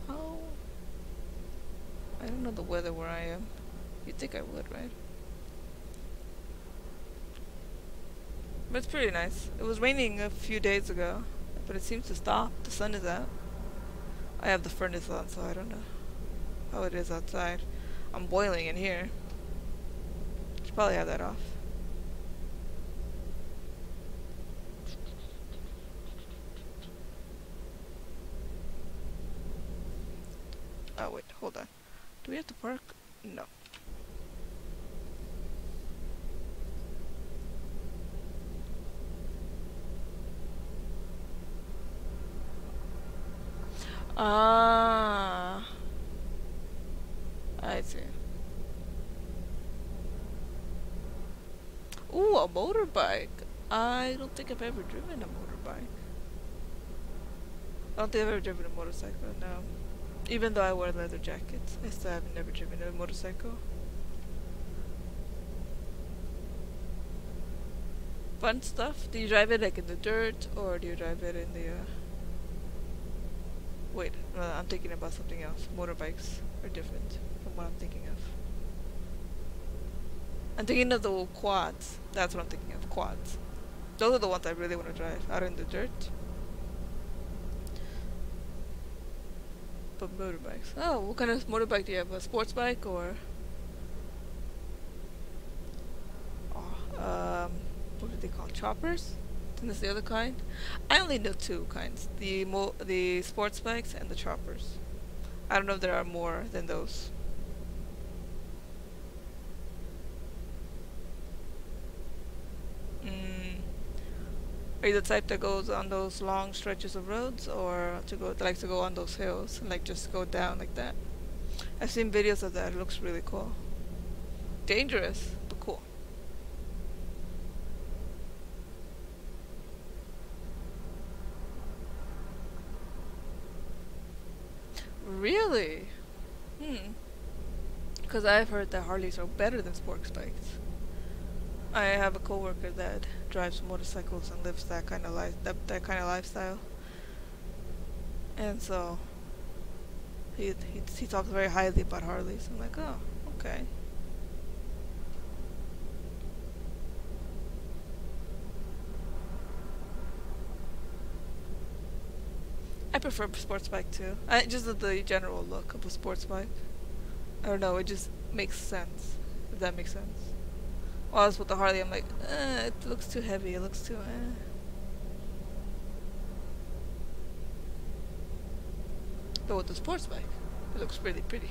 How? I don't know the weather where I am. You'd think I would, right? But it's pretty nice. It was raining a few days ago, but it seems to stop. The sun is out. I have the furnace on, so I don't know how it is outside. I'm boiling in here. Should probably have that off. Oh wait, hold on. Do we have to park? No. Ah. I see. Ooh, a motorbike. I don't think I've ever driven a motorbike. I don't think I've ever driven a motorcycle, no. Even though I wear leather jackets, I still have never driven a motorcycle. Fun stuff? Do you drive it like in the dirt, or do you drive it in the, Wait, no, I'm thinking about something else. Motorbikes are different from what I'm thinking of. I'm thinking of the quads. That's what I'm thinking of, quads. Those are the ones I really want to drive, out in the dirt. But motorbikes. Oh, what kind of motorbike do you have? A sports bike or... Oh, what do they call? Choppers? I think that's the other kind. I only know two kinds. The sports bikes and the choppers. I don't know if there are more than those. Are you the type that goes on those long stretches of roads, or likes to go on those hills and like just go down like that? I've seen videos of that. It looks really cool. Dangerous, but cool. Really? Because I've heard that Harleys are better than sports bikes. I have a coworker that drives motorcycles and lives that kind of life, that kind of lifestyle. And so he talks very highly about Harleys. I'm like, oh, okay. I prefer a sports bike too. Just the general look of a sports bike. I don't know, it just makes sense. If that makes sense. While with the Harley, I'm like, it looks too heavy. It looks too, But with the sports bike, it looks really pretty.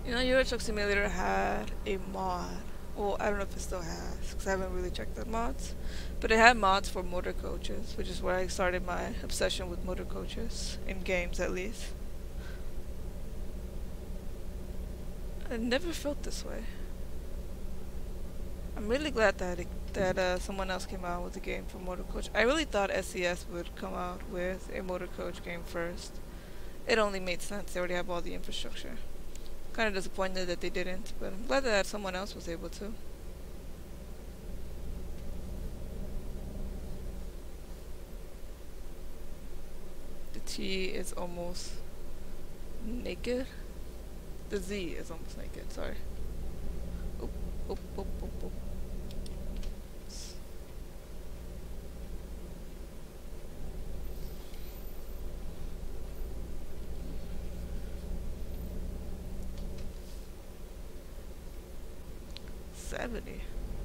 You know, Euro Truck Simulator had a mod. Well, I don't know if it still has, because I haven't really checked the mods. But it had mods for motor coaches, which is where I started my obsession with motor coaches, in games at least. I never felt this way. I'm really glad that someone else came out with a game for motor coach. I really thought SES would come out with a motor coach game first. It only made sense. They already have all the infrastructure. Kind of disappointed that they didn't, but I'm glad that someone else was able to. The T is almost naked. The Z is almost naked, sorry. Oop, oop, oop, oop, oop.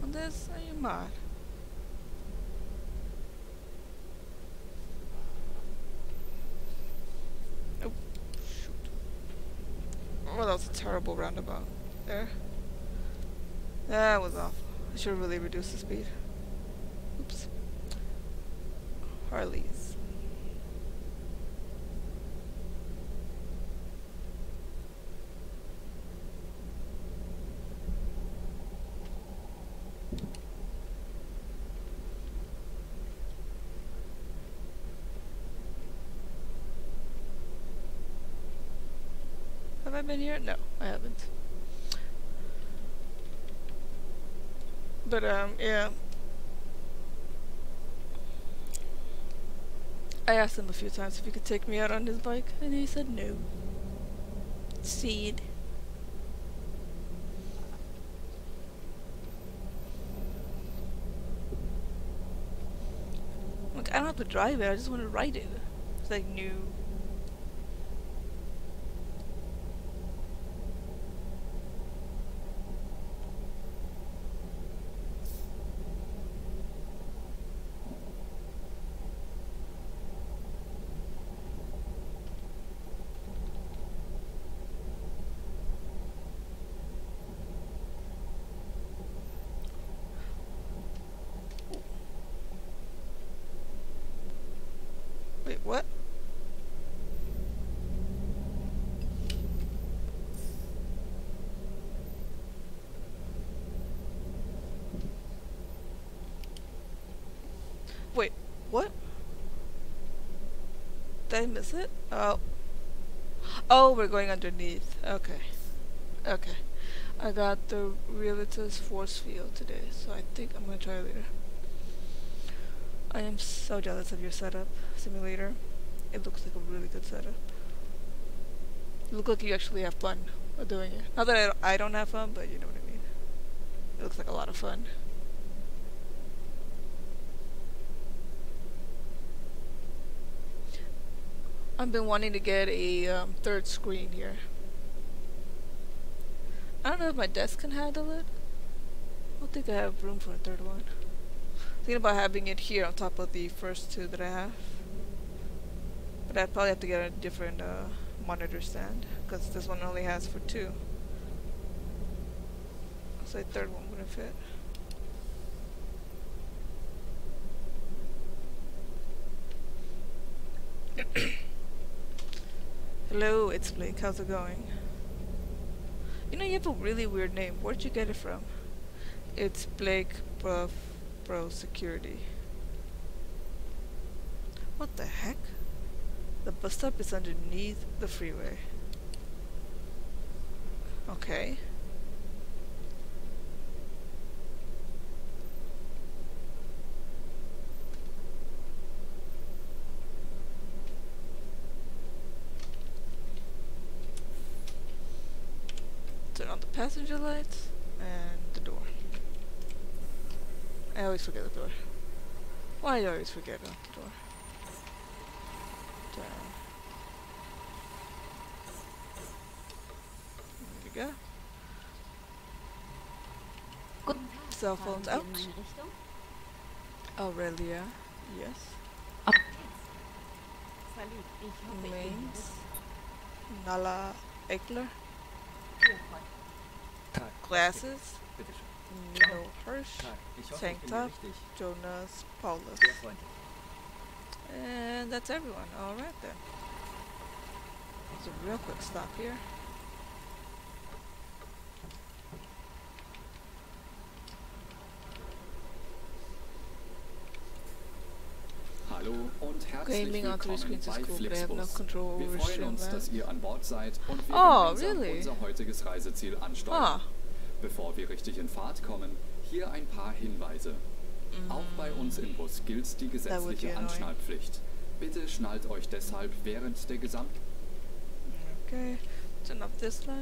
On this, are you mad? Oh, shoot. Oh, that was a terrible roundabout. There. That was awful. I should have really reduced the speed. Oops. Harleys. Have I been here? No, I haven't. But, yeah. I asked him a few times if he could take me out on his bike, and he said no. Seed. Look, I don't have to drive it, I just want to ride it. It's like new. Wait, what? Wait, what? Did I miss it? Oh. Oh, we're going underneath. Okay. Okay. I got the Realitas force field today, so I think I'm gonna try it later. I am so jealous of your setup, simulator. It looks like a really good setup. You look like you actually have fun while doing it. Not that I don't have fun, but you know what I mean. It looks like a lot of fun. I've been wanting to get a third screen here. I don't know if my desk can handle it. I don't think I have room for a third one. Thinking about having it here on top of the first two that I have. But I'd probably have to get a different monitor stand, because this one only has for two. So a third one wouldn't fit. Hello, it's Blake. How's it going? You know, you have a really weird name. Where'd you get it from? It's Blake Bro Security. What the heck? The bus stop is underneath the freeway. Okay. Turn on the passenger lights and the door. I always forget the door. Why do I always forget about the door? There we go. Guten Tag. Cell phones out. Fahren Sie in meine Richtung? Aurelia, yes. Ab geht's. Salut, ich hoffe, ich bin Mains. richtig. Nala Eckler. Ihr Freund. Tag. Glasses. Bitteschön. Nino Hirsch. Tag. Ich hoffe, Tank ich bin hier top. richtig. Jonas Paulus. Sehr freundlich. And that's everyone. Alright then. It's a real quick stop here. Hallo und herzlich Gaming on three willkommen screens is bei cool, but I have no Flixbus. control Wir over freuen uns, dass Streamlabs. ihr an Bord seid und wir Oh, gemeinsam really? unser heutiges Reiseziel ansteuern. Ah. Bevor wir richtig in Fahrt kommen, hier ein paar Hinweise. Auch bei uns im Bus gilt die That would be gesetzliche annoying. Anschnallpflicht. Bitte schnallt euch deshalb während der gesamten Okay. Turn up this light.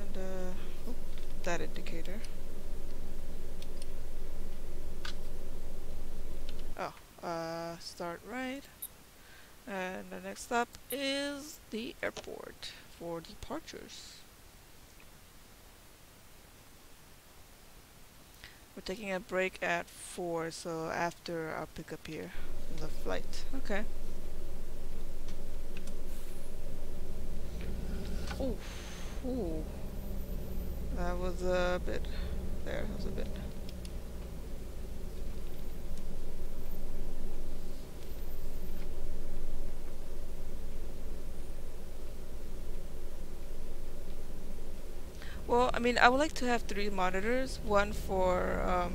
And oh, that indicator. Oh, start right. And the next stop is the airport for departures. We're taking a break at 4, so after our pickup here from the flight. Okay. Ooh, ooh. That was a bit. There, that was a bit. Well, I mean, I would like to have 3 monitors. One for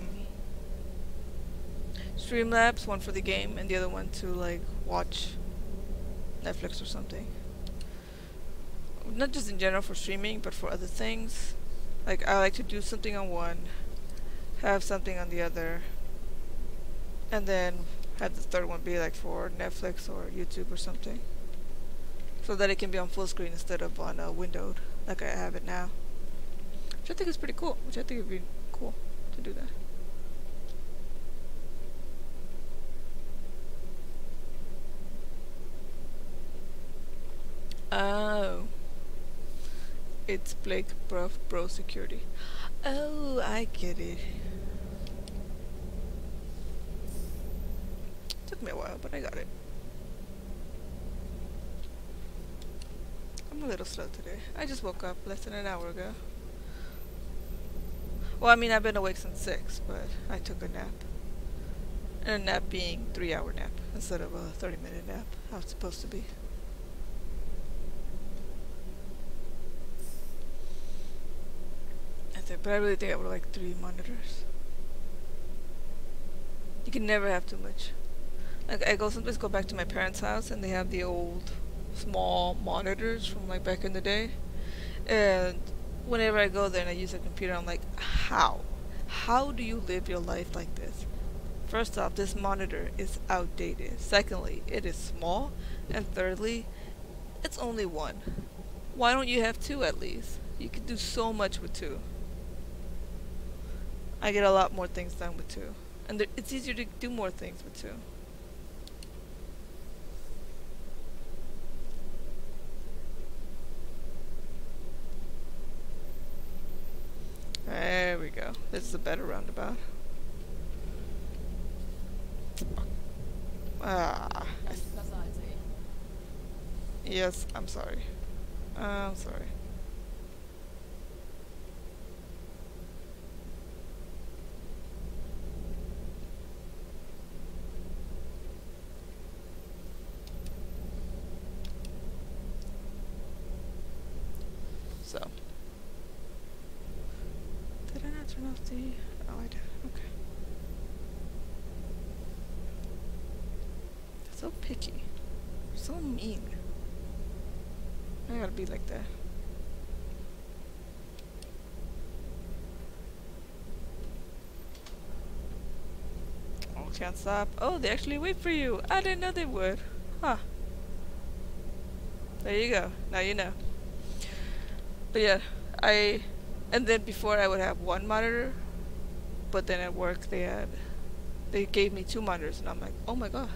Streamlabs, one for the game, and the other one to like watch Netflix or something. Not just in general for streaming, but for other things. Like, I like to do something on one, have something on the other, and then have the third one be like for Netflix or YouTube or something. So that it can be on full screen instead of on windowed, like I have it now. Which I think is pretty cool. Which I think would be cool to do that. Oh. It's Blake Bro Security. Oh, I get it. Took me a while, but I got it. I'm a little slow today. I just woke up less than an hour ago. Well, I mean, I've been awake since 6, but I took a nap. And a nap being 3-hour nap instead of a 30-minute nap, how it's supposed to be. But I really think I would like 3 monitors. You can never have too much. Like I sometimes go back to my parents' house and they have the old small monitors from like back in the day. And whenever I go there and I use a computer, I'm like, how? How do you live your life like this? First off, this monitor is outdated. Secondly, it is small. And thirdly, it's only one. Why don't you have 2 at least? You could do so much with 2. I get a lot more things done with 2. And it's easier to do more things with 2. There we go. This is a better roundabout. Ah. Yes, I'm sorry. I'm sorry. So. Did I not turn off the... Oh, I did. Okay. They're so picky. So mean. I gotta be like that. Oh, can't stop. Oh, they actually wait for you. I didn't know they would. Huh. There you go. Now you know. But yeah, and then before I would have 1 monitor, but then at work they gave me 2 monitors, and I'm like, oh my god,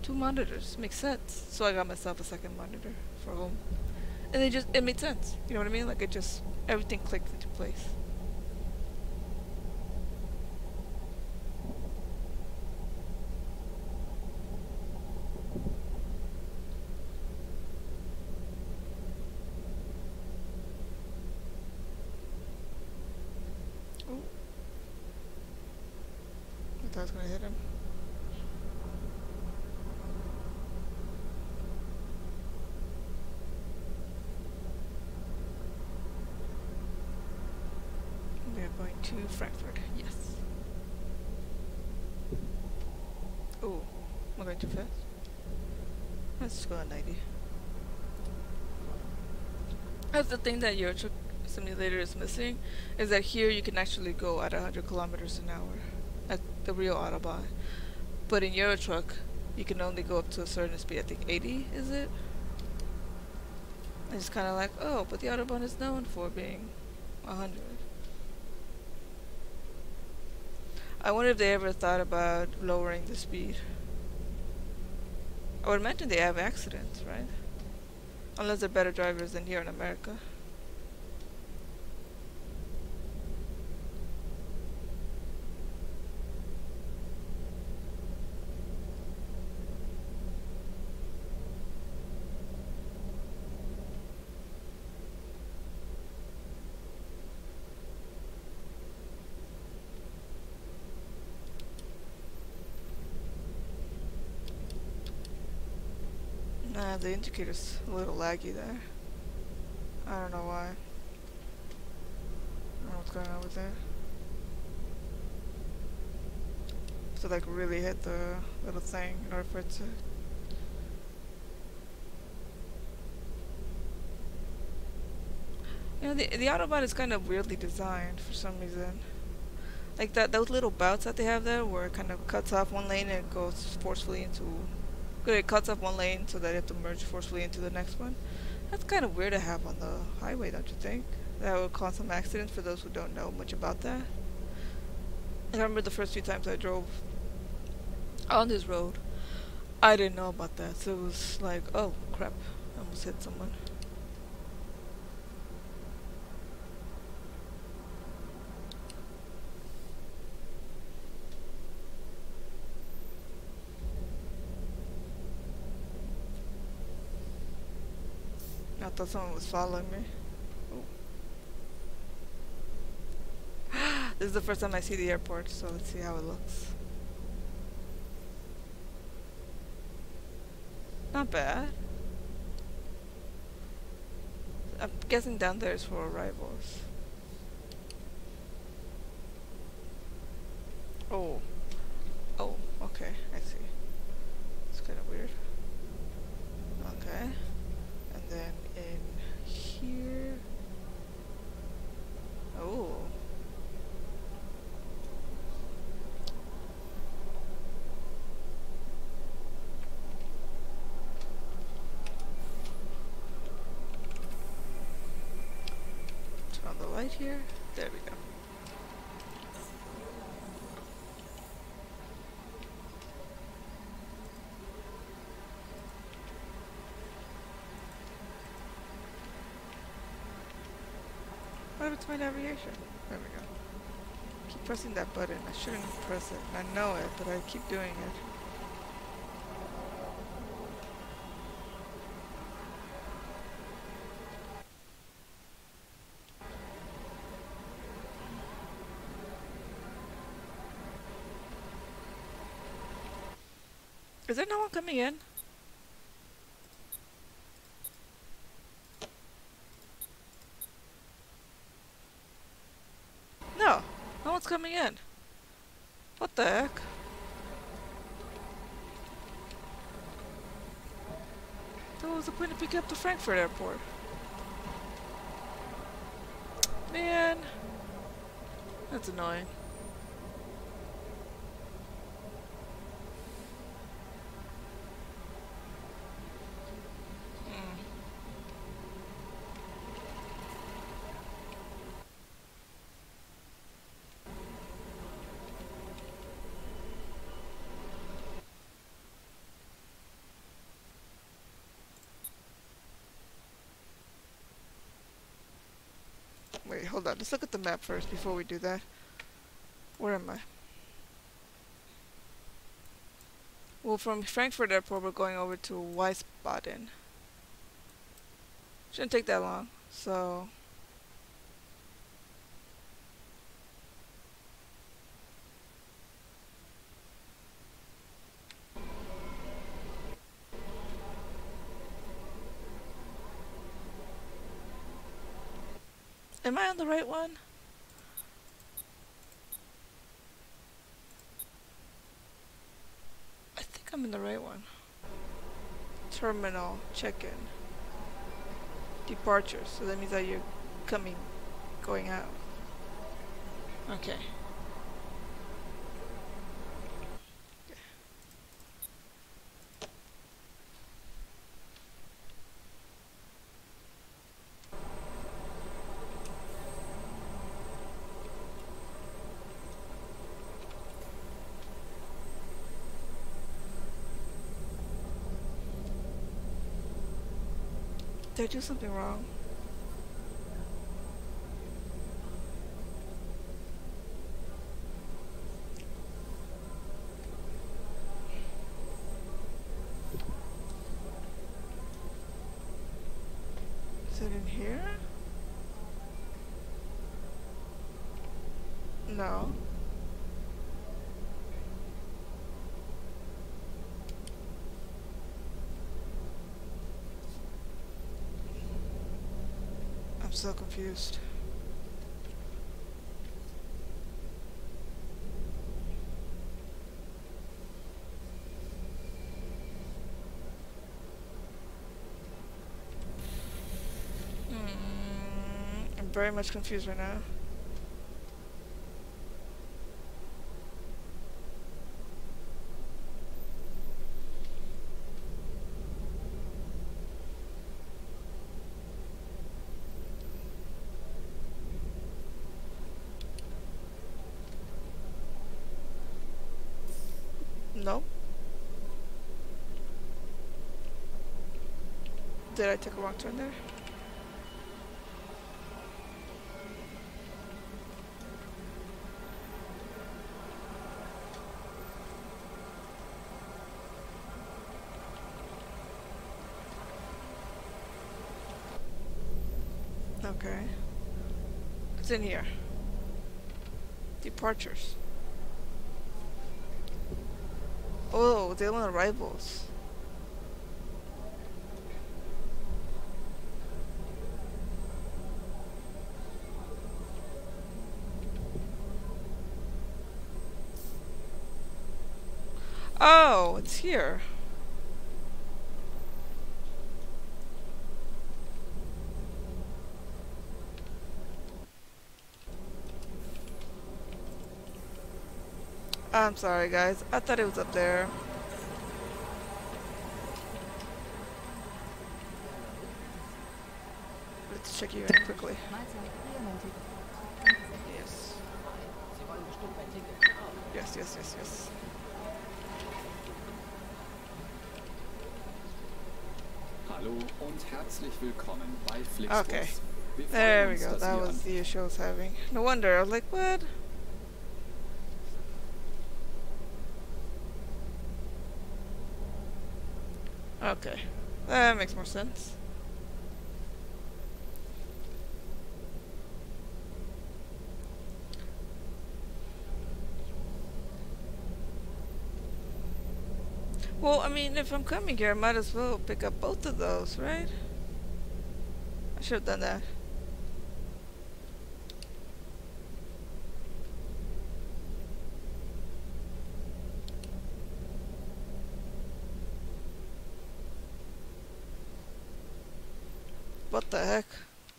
2 monitors makes sense. So I got myself a 2nd monitor for home, and it made sense. You know what I mean? Like everything clicked into place. I was gonna hit him. We are going to Frankfurt. Yes. Oh, am I going too fast? Let's just go at 90. That's the thing that Euro Truck Simulator is missing, is that here you can actually go at 100 kilometers an hour. At the real Autobahn. But in Euro Truck, you can only go up to a certain speed. I think 80, is it? And it's kind of like, oh, but the Autobahn is known for being 100. I wonder if they ever thought about lowering the speed. I would imagine they have accidents, right? Unless they're better drivers than here in America. Nah, the indicator's a little laggy there. I don't know why. I don't know what's going on with that. So like really hit the little thing in order for it to... You know, the Autobahn is kind of weirdly designed for some reason. Like those little bouts that they have there where it kind of cuts off one lane and it goes forcefully into... It cuts off one lane so that you have to merge forcefully into the next one. That's kind of weird to have on the highway, don't you think? That would cause some accidents for those who don't know much about that. I remember the first few times I drove on this road, I didn't know about that. So it was like, oh crap, I almost hit someone. I thought someone was following me. Oh. This is the first time I see the airport, so let's see how it looks. Not bad. I'm guessing down there is for arrivals. Oh. Oh, okay, I see. It's kind of weird. Okay. And then in here... Oh. Turn on the light here. There we go. What happened to my navigation? There we go. Keep pressing that button. I shouldn't press it. I know it, but I keep doing it. Is there no one coming in? No, no one's coming in. What the heck? So what was the point of picking up the Frankfurt airport? Man, that's annoying. Wait, hold on. Let's look at the map first before we do that. Where am I? Well, from Frankfurt Airport, we're going over to Wiesbaden. Shouldn't take that long, so... Am I on the right one? I think I'm in the right one. Terminal check-in. Departures. So that means that you're coming, going out. Okay. Did I do something wrong? Is it in here? No. I'm so confused. I'm very much confused right now. No. Did I take a wrong turn there? Okay. It's in here. Departures. Oh, they want arrivals. Oh, it's here. I'm sorry, guys. I thought it was up there. Let's check you in quickly. Yes. Sie wollen bestimmt mein Ticket. Yes, yes, yes, yes. Hallo und herzlich willkommen bei Flixbus. Okay. Wir There freuen we uns, go. dass That ihr was an the issue I was having. No wonder. I was like, what? Okay. That makes more sense. Well, I mean, if I'm coming here, I might as well pick up both of those, right? I should have done that. What the heck?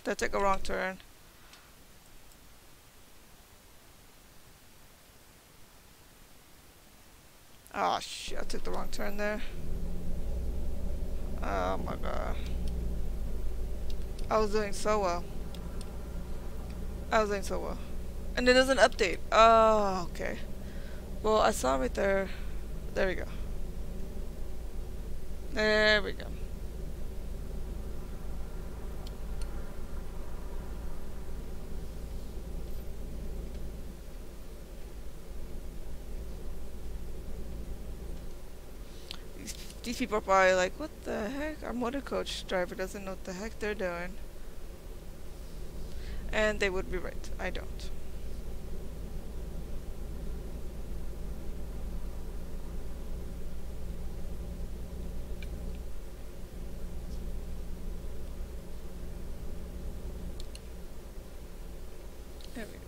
Did I take a wrong turn? Oh shit, I took the wrong turn there. Oh my god. I was doing so well. I was doing so well. And it doesn't update. Oh, okay. Well, I saw right there. There we go. There we go. These people are probably like, what the heck? Our motor coach driver doesn't know what the heck they're doing. And they would be right. I don't. There we go.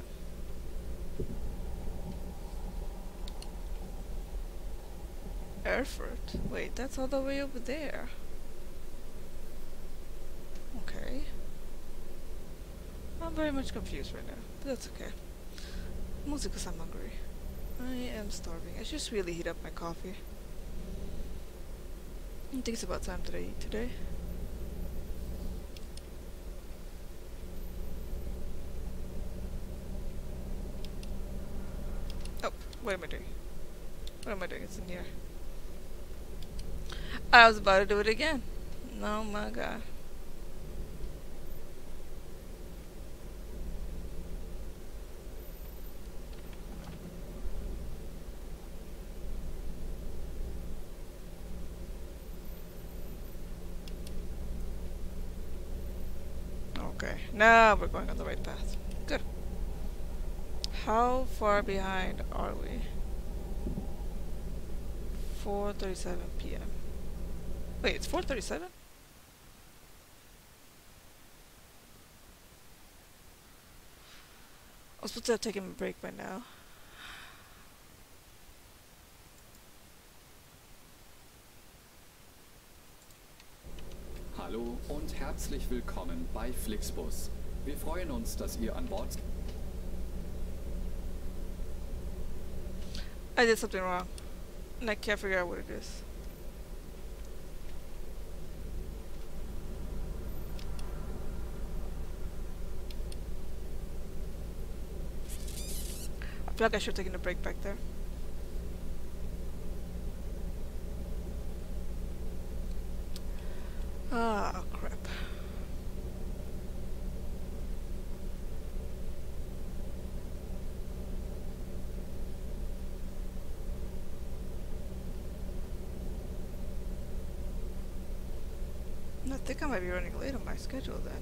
Erfurt? Wait, that's all the way over there. Okay. I'm very much confused right now, but that's okay. Mostly because I'm hungry. I am starving. I should just really heat up my coffee. I think it's about time that I eat today. Oh, what am I doing? What am I doing? It's in here. I was about to do it again. Oh my god. Okay, now we're going on the right path. Good. How far behind are we? 4:37 p.m. Wait, it's 4:37? I was supposed to have taken a break by now. Hallo und herzlich willkommen bei Flixbus. Wir freuen uns, dass ihr an Bord seid. I did something wrong, and I can't figure out what it is. I feel like I should have taken a break back there. Ah, crap. I think I might be running late on my schedule then.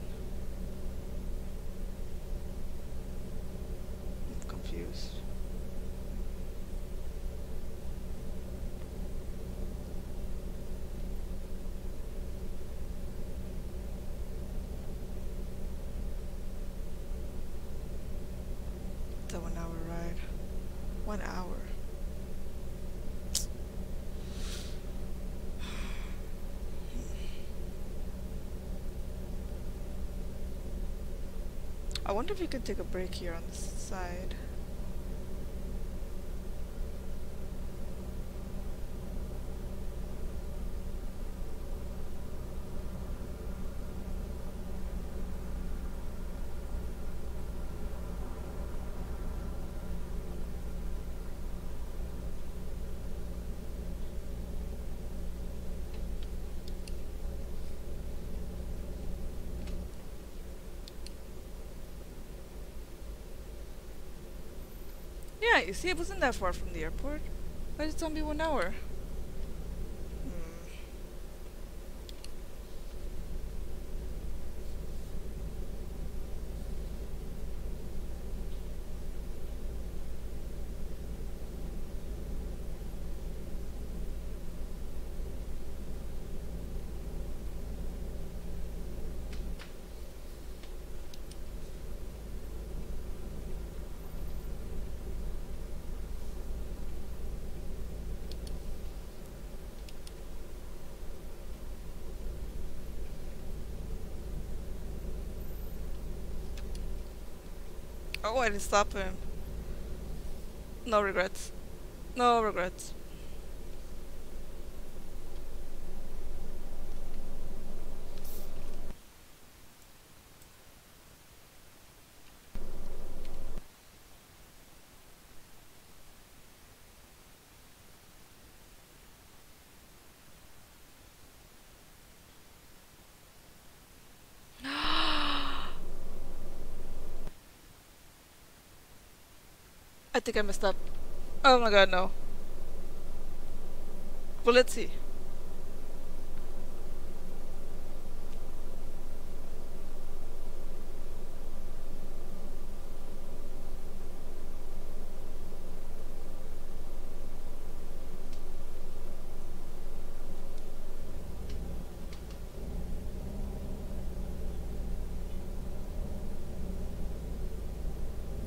I'm confused. It's a 1 hour ride. 1 hour. wonder if you could take a break here on this side. Yeah, you see, it wasn't that far from the airport. Why did it tell me 1 hour? Hmm. Oh, I didn't stop him. No regrets. No regrets. I think I messed up. Oh my god, no. Well, let's see.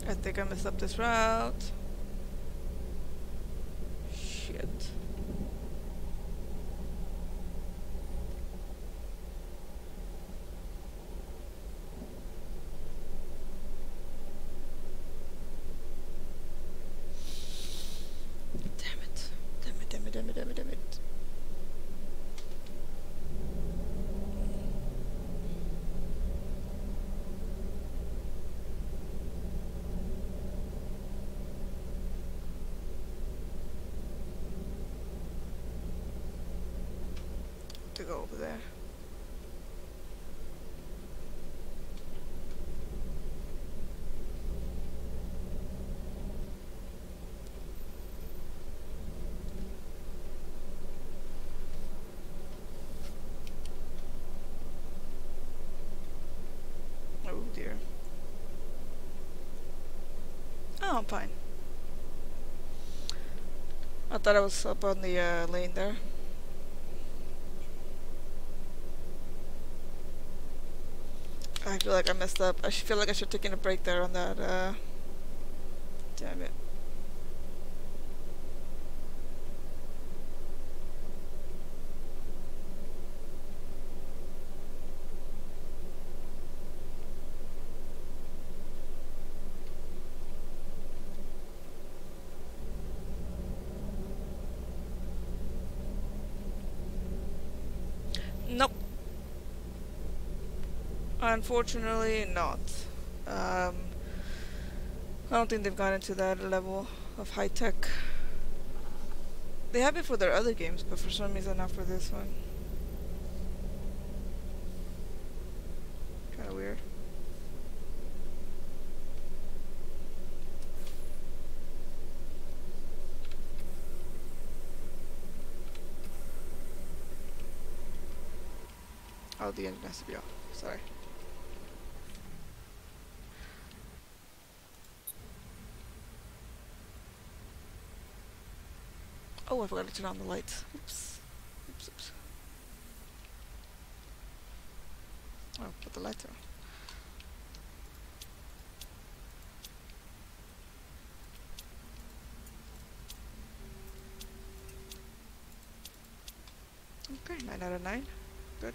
I think I messed up this route. Shit. Damn it. Damn it, damn it, damn it, damn it, damn it. To go over there. Oh dear. Oh, I'm fine. I thought I was up on the lane there. I feel like I messed up. I feel like I should have taken a break there on that. Damn it. Nope. Unfortunately, not. I don't think they've gotten to that level of high tech. They have it for their other games, but for some reason not for this one. Kinda weird. Oh, the engine has to be off. Sorry. Oh, I forgot to turn on the lights. Oops. Oops, oops. Oh, put the lights on. Okay, 9 out of 9. Good.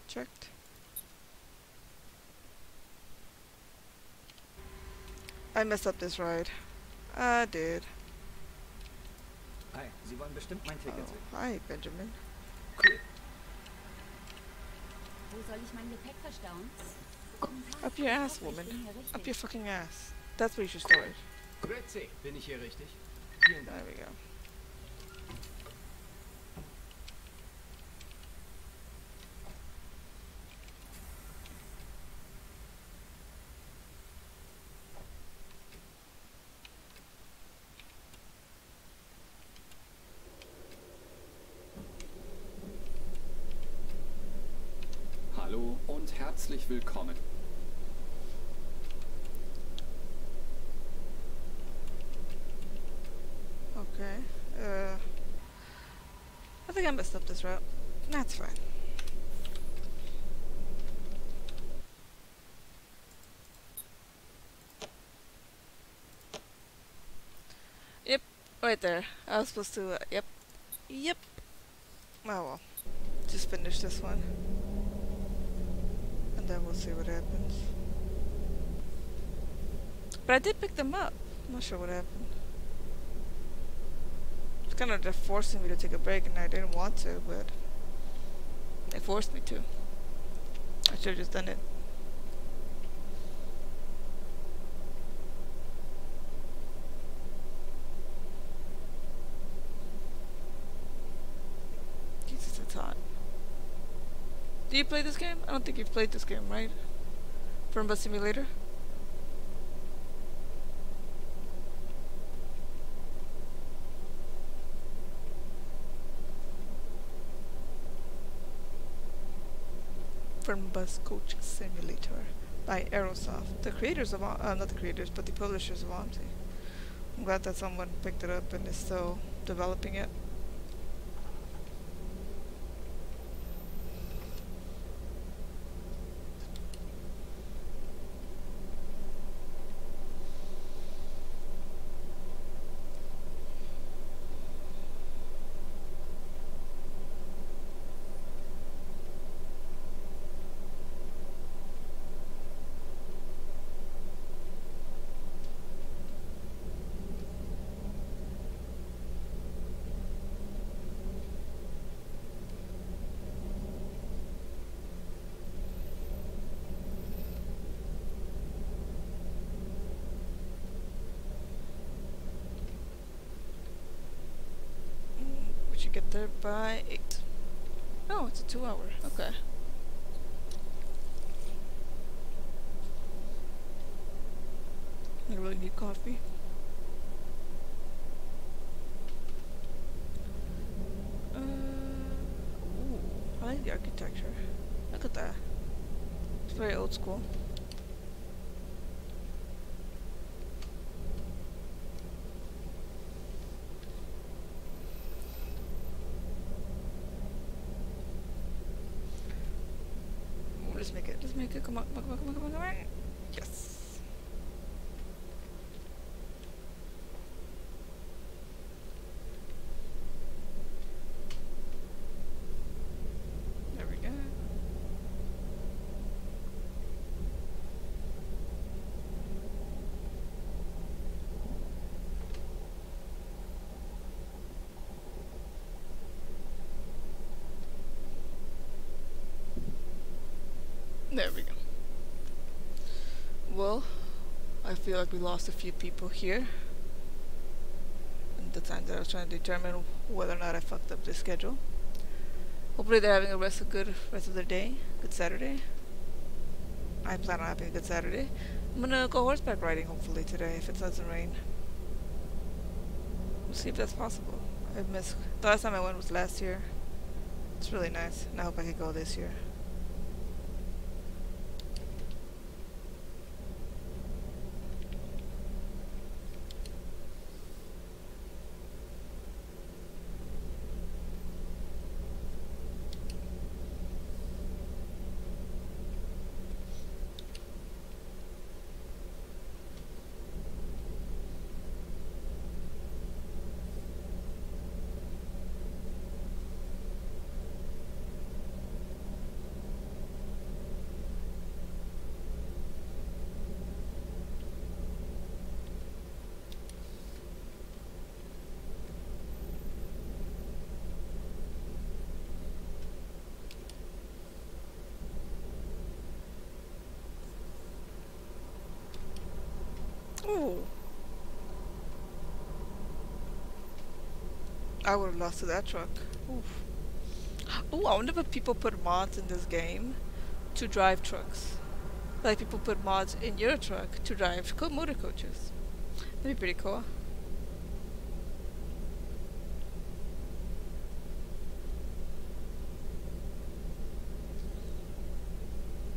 Checked. I messed up this ride. I did. Hi, Sie wollen bestimmt mein Ticket Oh, sehen. hi, Benjamin. Cool. Wo soll ich mein Gepäck verstauen? Up your ass, Ich woman. bin hier Up your richtig. fucking ass. That's where you should start. Grüezi, bin ich hier richtig? Vielen There Dank. we go. Hallo und herzlich willkommen. Okay. I think I messed up this route. That's fine. Yep, right there. I was supposed to, yep. Yep. Oh well. Just finish this one. And then we'll see what happens. But I did pick them up. I'm not sure what happened. It's kind of just forcing me to take a break, and I didn't want to, but they forced me to. I should have just done it. Jesus, it's hot. Do you play this game? I don't think you've played this game, right? Fernbus Simulator? Fernbus Coach Simulator by Aerosoft. The creators of, not the creators, but the publishers of Omsi. I'm glad that someone picked it up and is still developing it. We should get there by 8. Oh, it's a 2-hour. Okay. I really need coffee. Ooh, I like the architecture. Look at that. It's very old school. Let's make it. Let's make it. Come on, come on, come on, come on, come on, come on. Yes. There we go. There we go. Well, I feel like we lost a few people here. And the time that I was trying to determine whether or not I fucked up this schedule. Hopefully they're having a good rest of their day. Good Saturday. I plan on having a good Saturday. I'm gonna go horseback riding hopefully today if it doesn't rain. We'll see if that's possible. I missed. The last time I went was last year. It's really nice, and I hope I can go this year. I would have lost to that truck. Oof. Oh, I wonder if people put mods in this game to drive trucks. Like people put mods in your truck to drive motor coaches. That'd be pretty cool.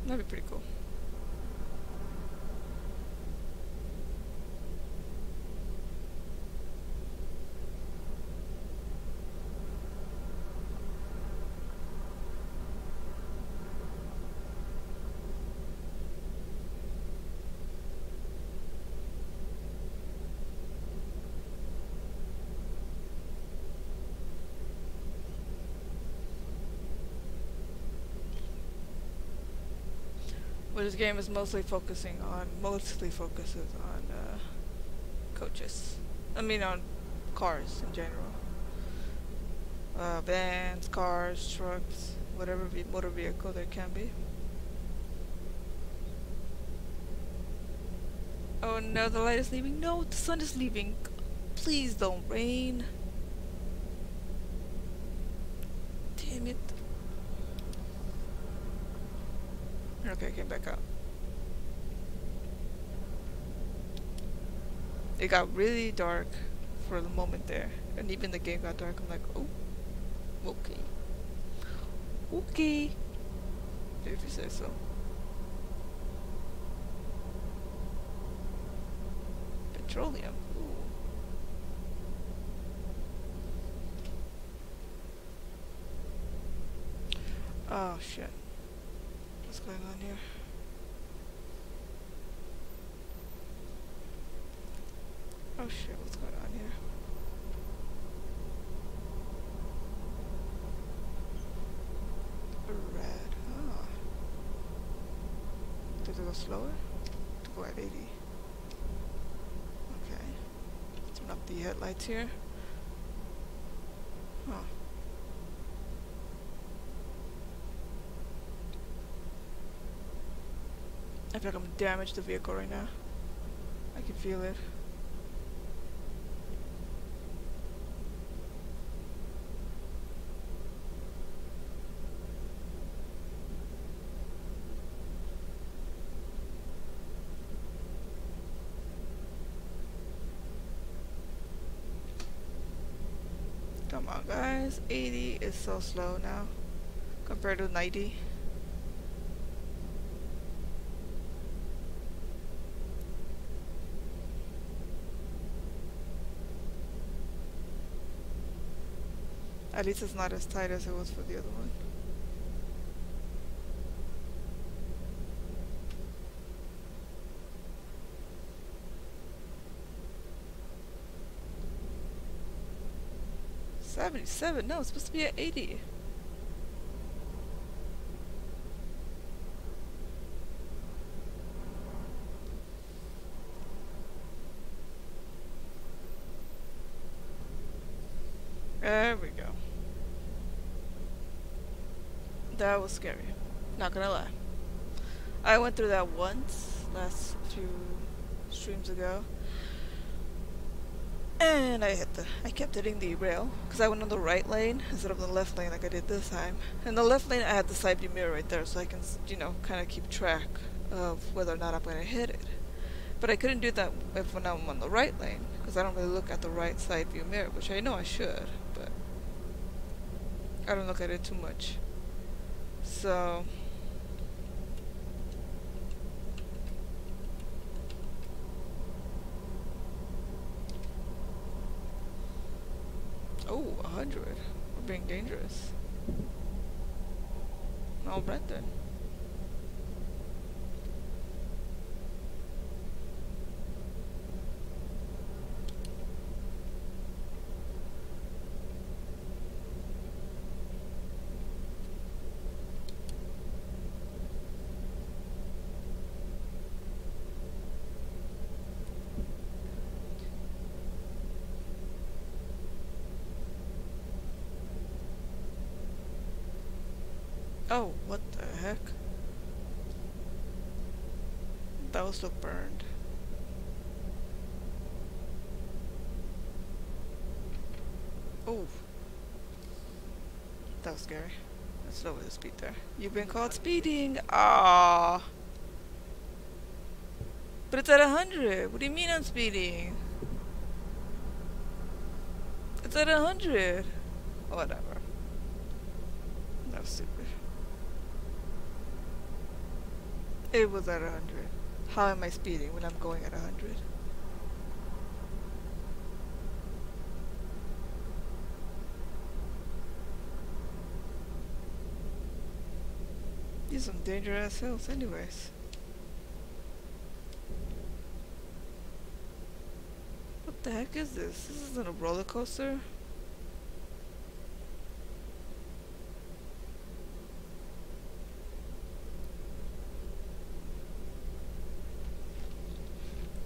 That'd be pretty cool. Well, this game is mostly focuses on coaches. I mean on cars in general. Vans, cars, trucks, whatever motor vehicle there can be. Oh no, the light is leaving. No, the sun is leaving. Please don't rain. Damn it. Okay, I came back out. It got really dark for the moment there. And even the game got dark. I'm like, oh, okay. Okay. If you say so. Petroleum. Ooh. Oh shit. What's going on here? Oh shit, what's going on here? Red. Ah. Did it go slower? To go at 80. Okay. Turn up the headlights here. Huh. I feel like I'm damaged the vehicle right now. I can feel it. Come on guys, 80 is so slow now compared to 90. At least it's not as tight as it was for the other one. $77? No, it's supposed to be at 80. There we go. That was scary. Not gonna lie. I went through that once, last few streams ago. And I kept hitting the rail, because I went on the right lane instead of the left lane like I did this time. In the left lane I had the side view mirror right there, so I can, you know, kind of keep track of whether or not I'm gonna hit it. But I couldn't do that when I'm on the right lane, because I don't really look at the right side view mirror, which I know I should, but I don't look at it too much. So oh, 100. We're being dangerous. Alright then. Oh, what the heck? Those look burned. Oh, that was scary. Let's lower the speed there. You've been caught speeding. Ah. But it's at 100. What do you mean I'm speeding? It's at 100. Whatever. That was stupid. It was at 100. How am I speeding when I'm going at 100? These are some dangerous hills anyways. What the heck is this? This isn't a roller coaster.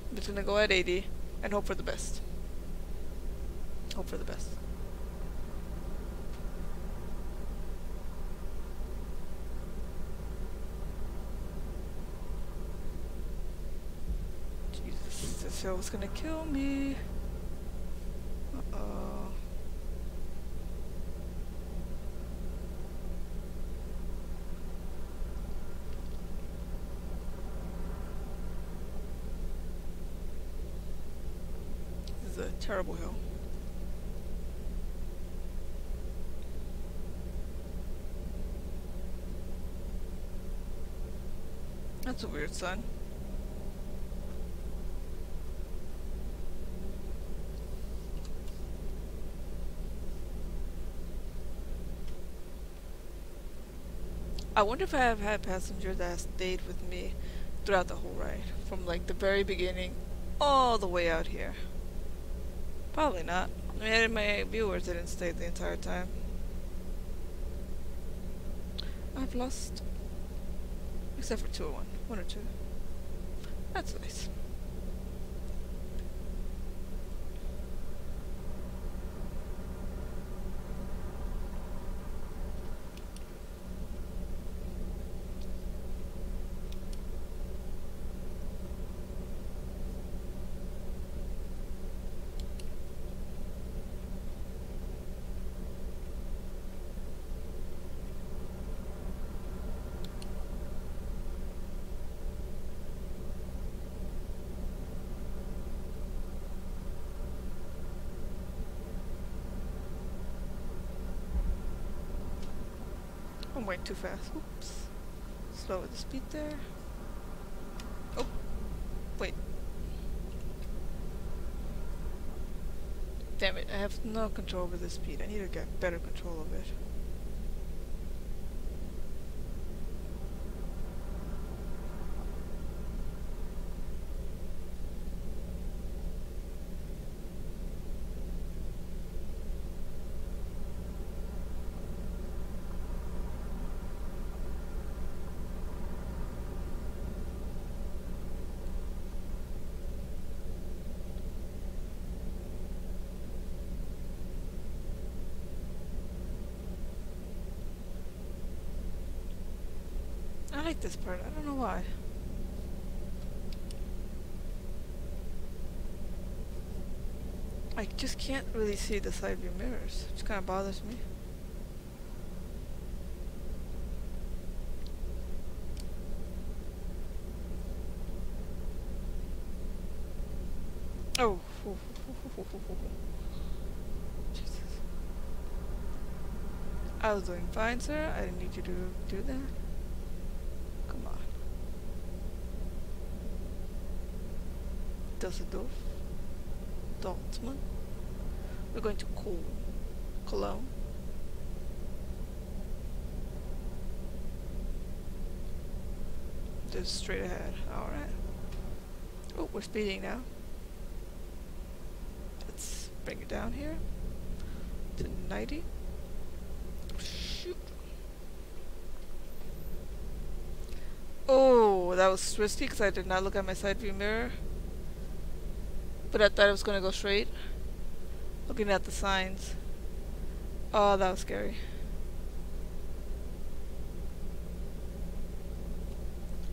I'm just gonna go at 80 and hope for the best. Hope for the best. Jesus, this hill was gonna kill me. Uh-oh. This is a terrible hill. That's a weird sign. I wonder if I have had passengers that have stayed with me throughout the whole ride. From like the very beginning all the way out here. Probably not. I mean, my viewers didn't stay the entire time. I've lost... except for 2 or 1. 1 or 2. That's nice. I'm way too fast. Oops. Slower the speed there. Oh, wait. Damn it, I have no control over the speed. I need to get better control of it. I like this part. I don't know why. I just can't really see the side view mirrors, which kind of bothers me. Oh. Jesus. I was doing fine, sir. I didn't need you to do that. Come on. Düsseldorf. Dortmund. We're going to Cologne. Just straight ahead. Alright. Oh, we're speeding now. Let's bring it down here to 90. Shoot. Oh, that was risky because I did not look at my side view mirror. But I thought it was going to go straight. Looking at the signs. Oh, that was scary.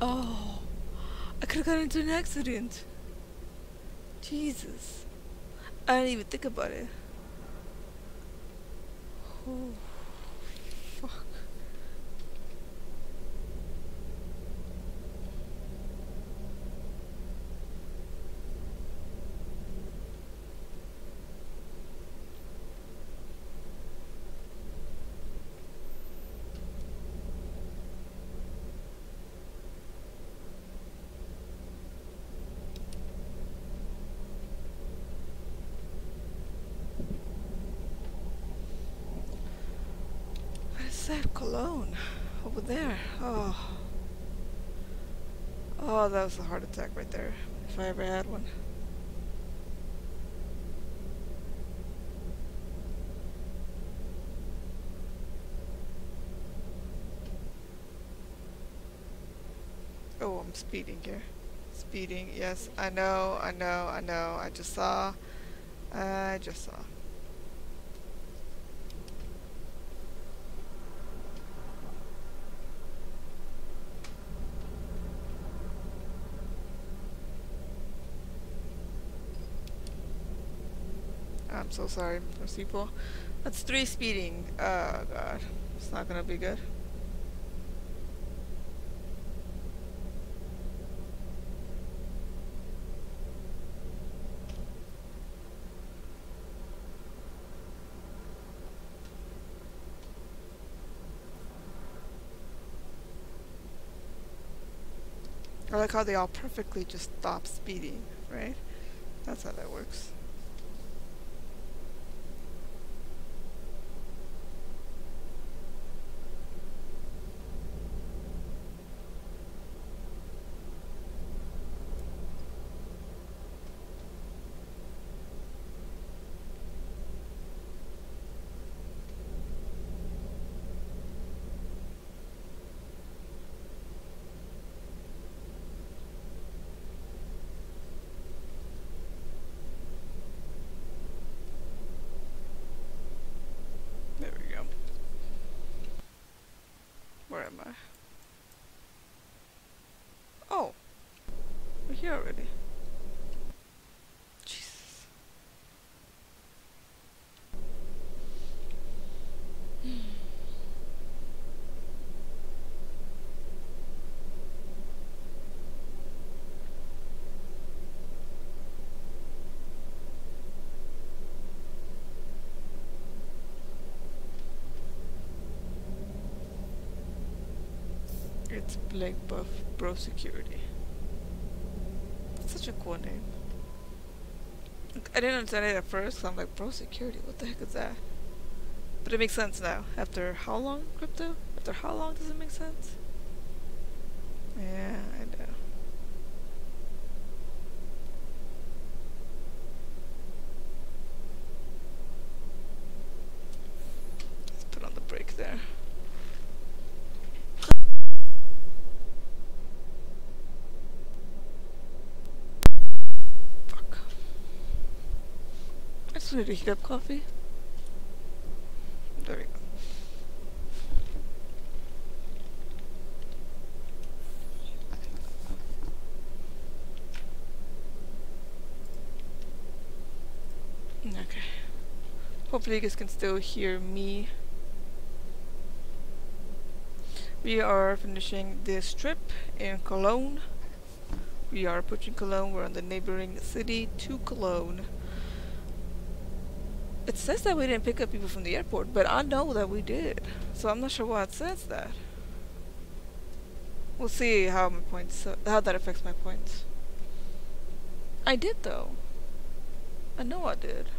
Oh, I could have gotten into an accident. Jesus. I didn't even think about it. Oh, fuck. What is that? Cologne. Over there. Oh. Oh, that was a heart attack right there. If I ever had one. Oh, I'm speeding here. Speeding, yes. I know. I just saw. I just saw. I'm so sorry, most people. That's 3 speeding. Oh god. It's not gonna be good. I like how they all perfectly just stop speeding, right? That's how that works. There we go. Where am I? Oh, we're here already. Jesus. It's Blake Buff Bro Security. That's such a cool name. Like, I didn't understand it at first, so I'm like, Bro Security, what the heck is that? But it makes sense now. After how long, Crypto? After how long does it make sense? Yeah, I know. Let's put on the brake there. Fuck. I just need to heat up coffee. There we go. Okay. Hopefully you guys can still hear me. We are finishing this trip in Cologne. We are approaching Cologne. We're on the neighboring city to Cologne. It says that we didn't pick up people from the airport, but I know that we did. So I'm not sure why it says that. We'll see how my points, how that affects my points. I did though. I know I did.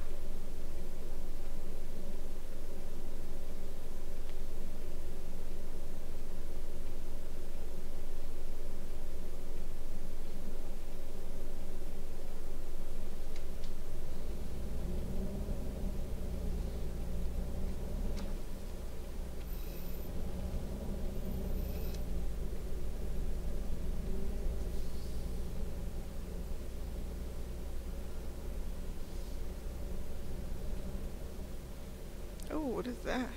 Oh, what is that?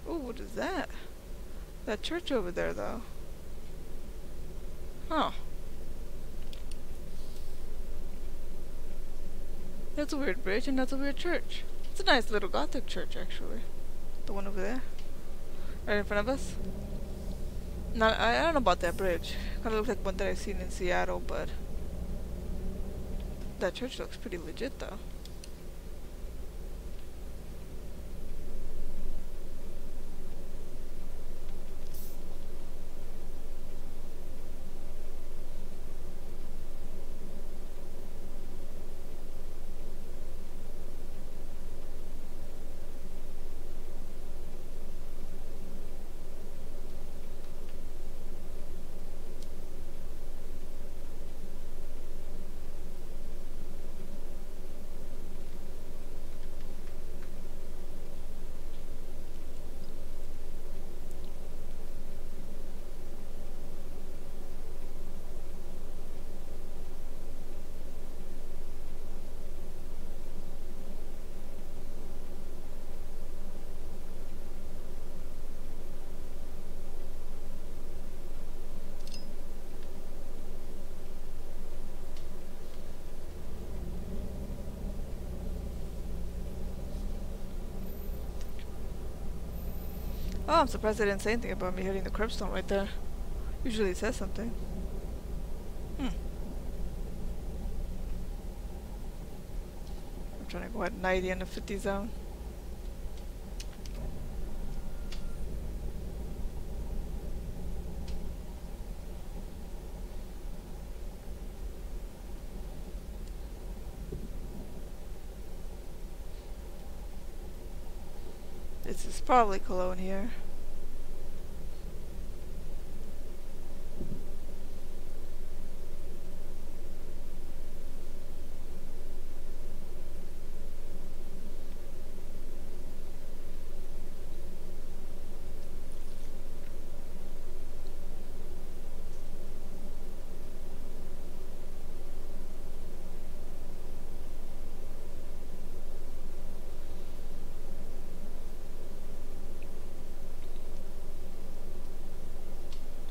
Oh, what is that? That church over there, though. Huh. That's a weird bridge, and that's a weird church. It's a nice little Gothic church, actually. The one over there. Right in front of us. Not, I don't know about that bridge. Kind of looks like one that I've seen in Seattle, but that church looks pretty legit, though. Oh, I'm surprised they didn't say anything about me hitting the curbstone right there. Usually it says something. I'm trying to go at 90 in the 50 zone. This is probably Cologne here.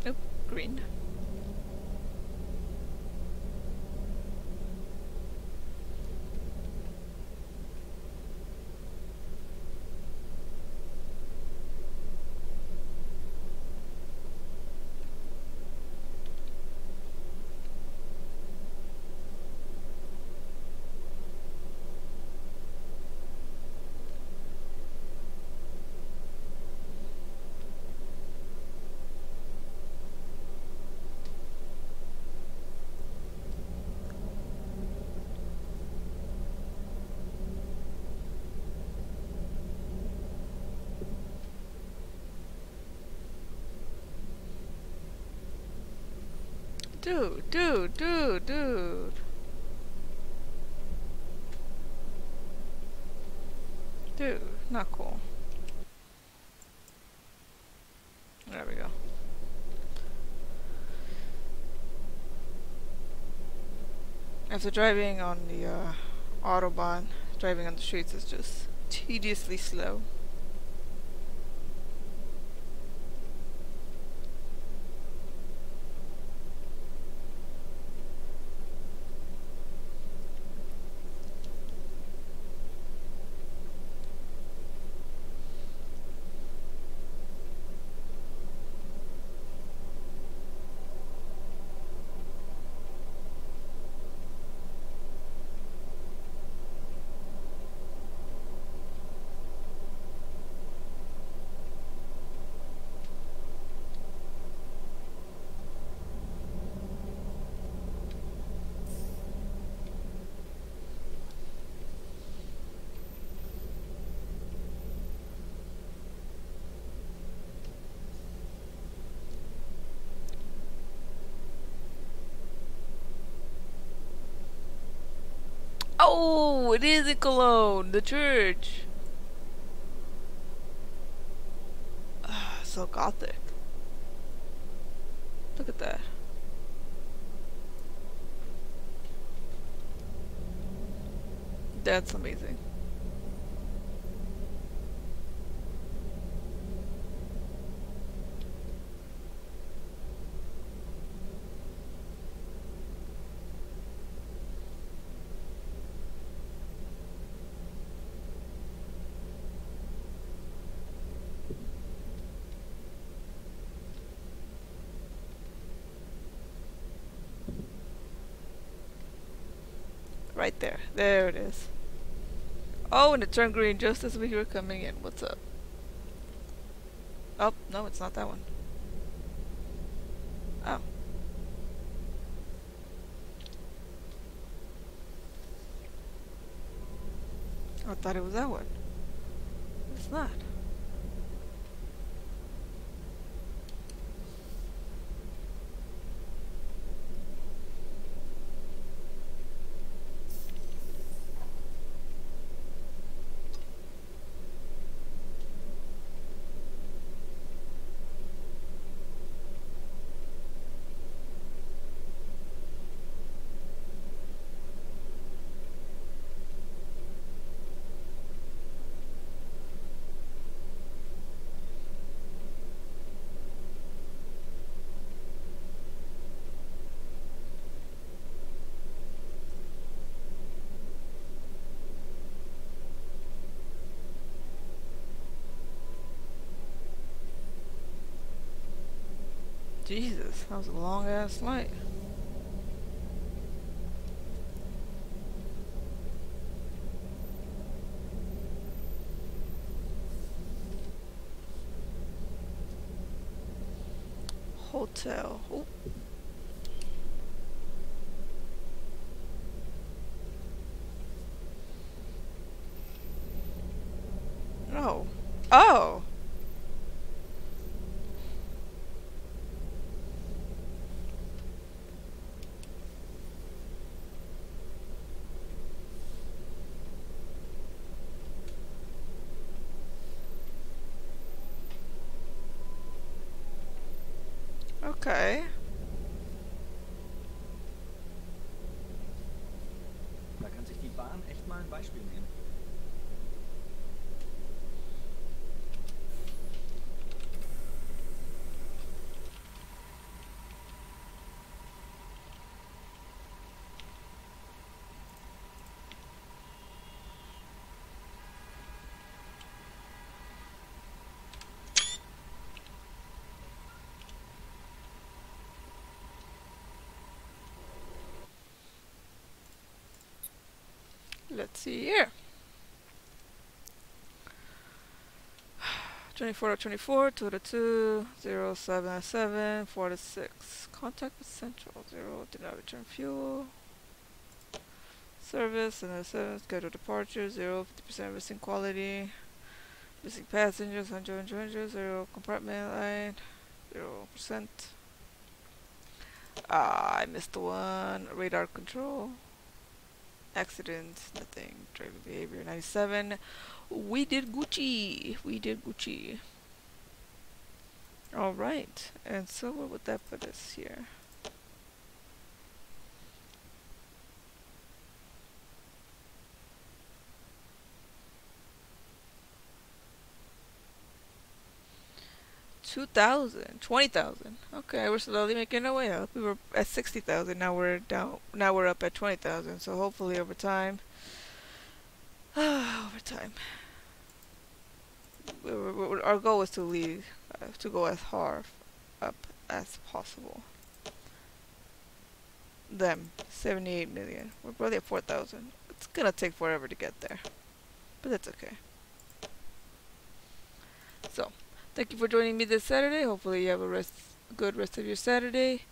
Nope, green. Dude. Dude, not cool. There we go. After driving on the Autobahn, driving on the streets is just tediously slow. Oh, it is in Cologne, the church. So Gothic. Look at that. That's amazing. Right there. There it is. Oh, and it turned green just as we were coming in. What's up? Oh, no, it's not that one. Oh. I thought it was that one. It's not. Jesus, that was a long ass flight. Hotel. Ooh. No. Oh. Okay. Da kann sich die Bahn echt mal ein Beispiel nehmen. Let's see here. 24 to 24, 2 to 2, 0, 7 to 7, 4 to 6. Contact with Central, 0, did not return fuel. Service, and 7, scheduled departure, 0, 50% missing quality. Missing passengers, 100, 0, compartment line, 0%. Ah, I missed the one. Radar control. Accidents, nothing. Driving behavior, 97. We did Gucci. We did Gucci. Alright, and so what would that put us here? $20,000. Okay, we're slowly making our way up. We were at 60,000. Now we're down. Now we're up at 20,000. So hopefully over time, over time, our goal is to lead, to go as far up as possible. Them 78 million. We're probably at 4,000. It's gonna take forever to get there, but that's okay. So. Thank you for joining me this Saturday. Hopefully you have a good rest of your Saturday.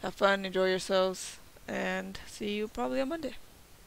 Have fun, enjoy yourselves, and see you probably on Monday.